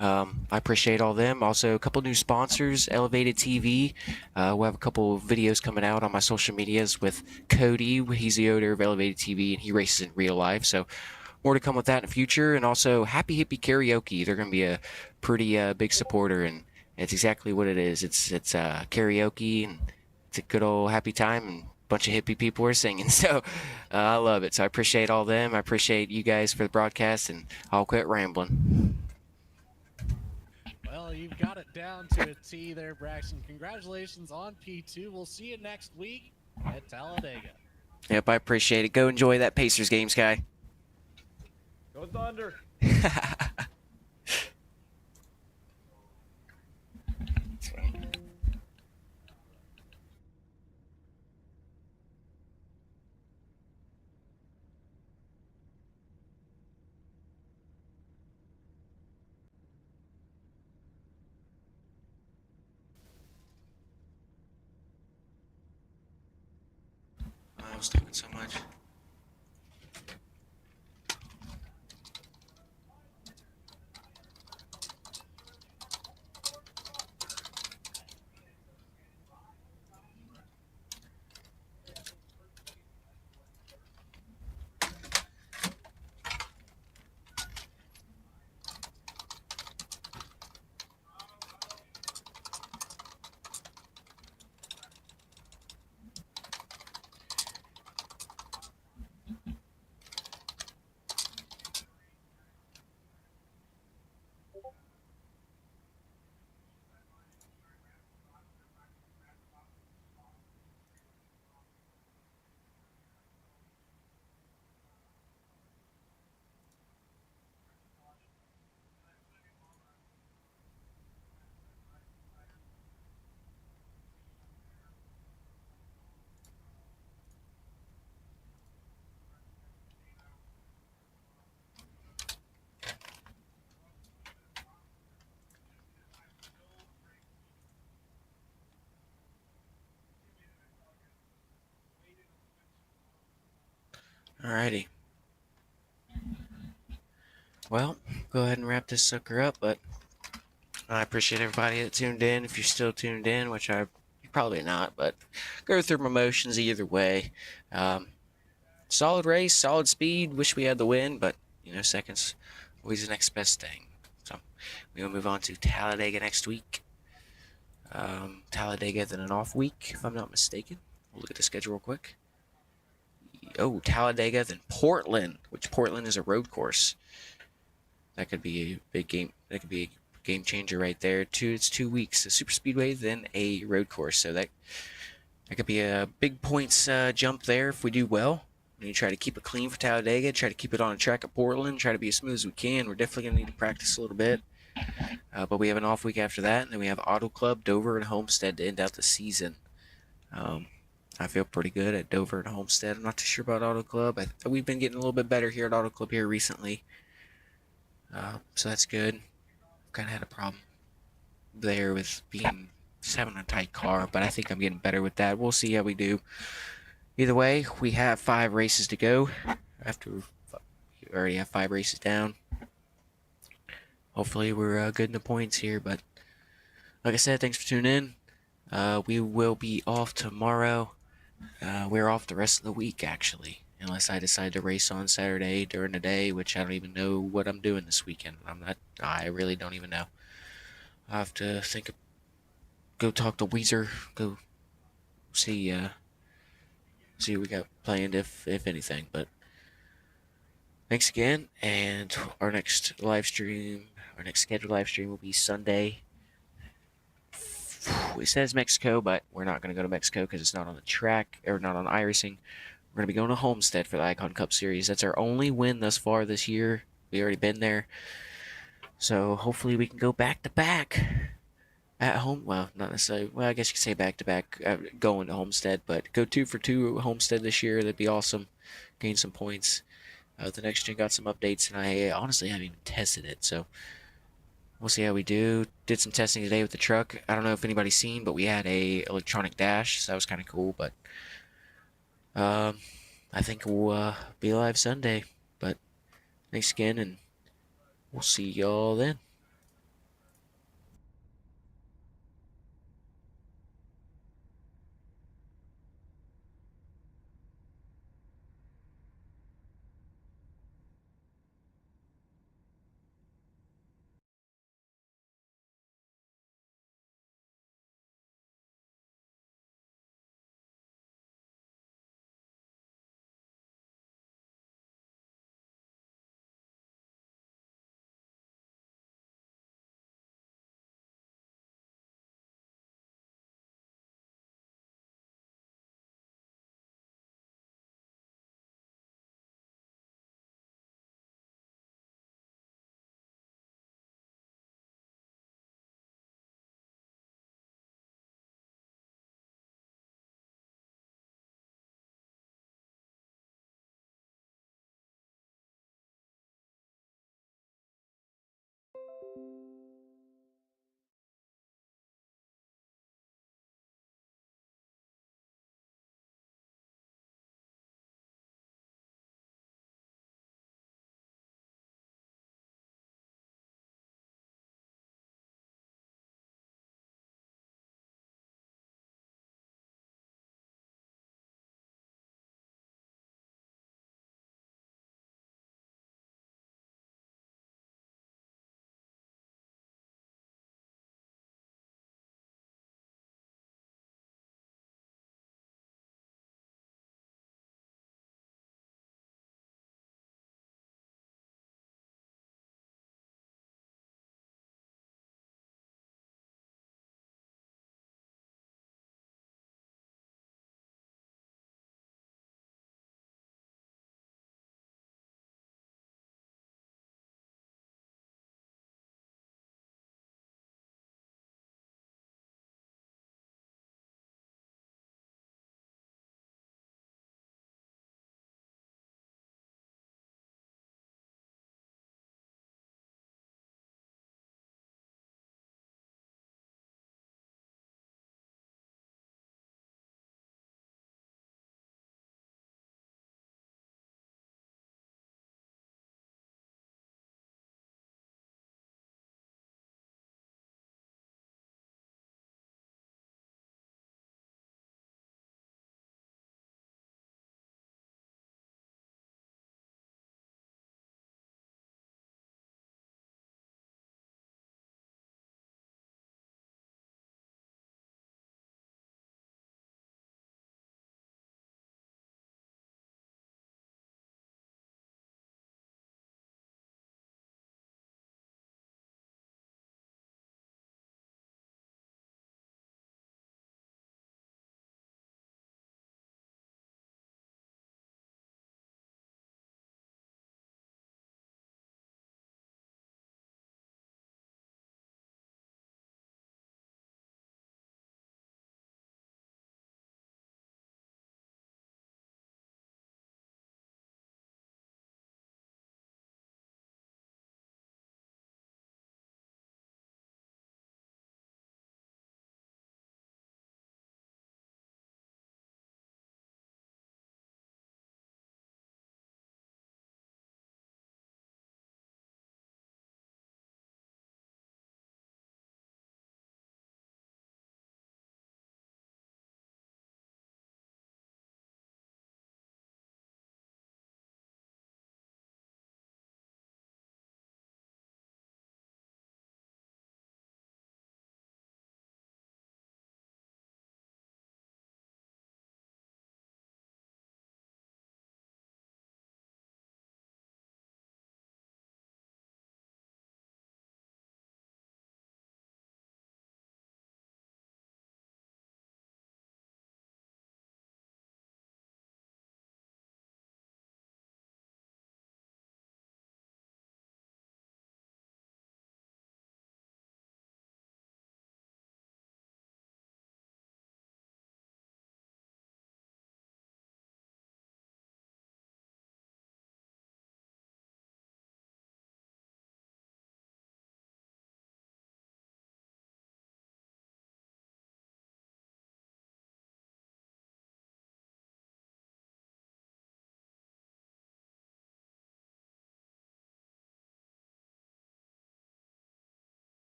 I appreciate all them. Also, a couple new sponsors, Elevated TV. We'll have a couple videos coming out on my social medias with Cody. He's the owner of Elevated TV, and he races in real life, so more to come with that in the future. And also, Happy Hippie Karaoke. They're going to be a pretty big supporter, and it's exactly what it is. It's karaoke, and it's a good old happy time, and bunch of hippie people are singing, so I love it. So I appreciate all them. I appreciate you guys for the broadcast, and I'll quit rambling. You've got it down to a T there, Braxton. Congratulations on P2. We'll see you next week at Talladega. Yep, I appreciate it. Go enjoy that Pacers game, Sky. Go Thunder. I was talking so much. Alrighty. Well, go ahead and wrap this sucker up, but I appreciate everybody that tuned in. If you're still tuned in, which I probably not, but go through my motions either way. Solid race, solid speed. Wish we had the win, but seconds always the next best thing. So we'll move on to Talladega next week. Talladega then an off week, if I'm not mistaken. We'll look at the schedule real quick. Oh, Talladega then Portland, which Portland is a road course. That could be a big game. That could be a game changer right there. It's 2 weeks. A super speedway, then a road course. So that could be a big points jump there if we do well. We need to try to keep it clean for Talladega. Try to keep it on a track at Portland. Try to be as smooth as we can. We're definitely going to need to practice a little bit. But we have an off week after that. And then we have Auto Club, Dover, and Homestead to end out the season. I feel pretty good at Dover and Homestead. I'm not too sure about Auto Club. We've been getting a little bit better here at Auto Club here recently. So that's good. Kind of had a problem there with just having a tight car, but I think I'm getting better with that. We'll see how we do. Either way, we have 5 races to go. After we already have 5 races down. Hopefully we're good in the points here, but like I said, thanks for tuning in. We will be off tomorrow. We're off the rest of the week, actually. Unless I decide to race on Saturday during the day, which I don't even know what I'm doing this weekend. I really don't even know. I have to go talk to Weezer, go see what we got planned, if anything. But thanks again, and our next scheduled live stream will be Sunday. It says Mexico, but we're not going to go to Mexico because it's not on the track, or not on iRacing. We're going to be going to Homestead for the Icon Cup Series. That's our only win thus far this year. We've already been there. So hopefully we can go back-to-back at home. Well, not necessarily. Well, I guess you could say back-to-back going to Homestead. But go 2 for 2 at Homestead this year. That'd be awesome. Gain some points. The next gen got some updates, and I honestly haven't even tested it. So we'll see how we do. Did some testing today with the truck. I don't know if anybody's seen, but we had a electronic dash. So that was kind of cool. But I think we'll be live Sunday, but thanks again, and we'll see y'all then.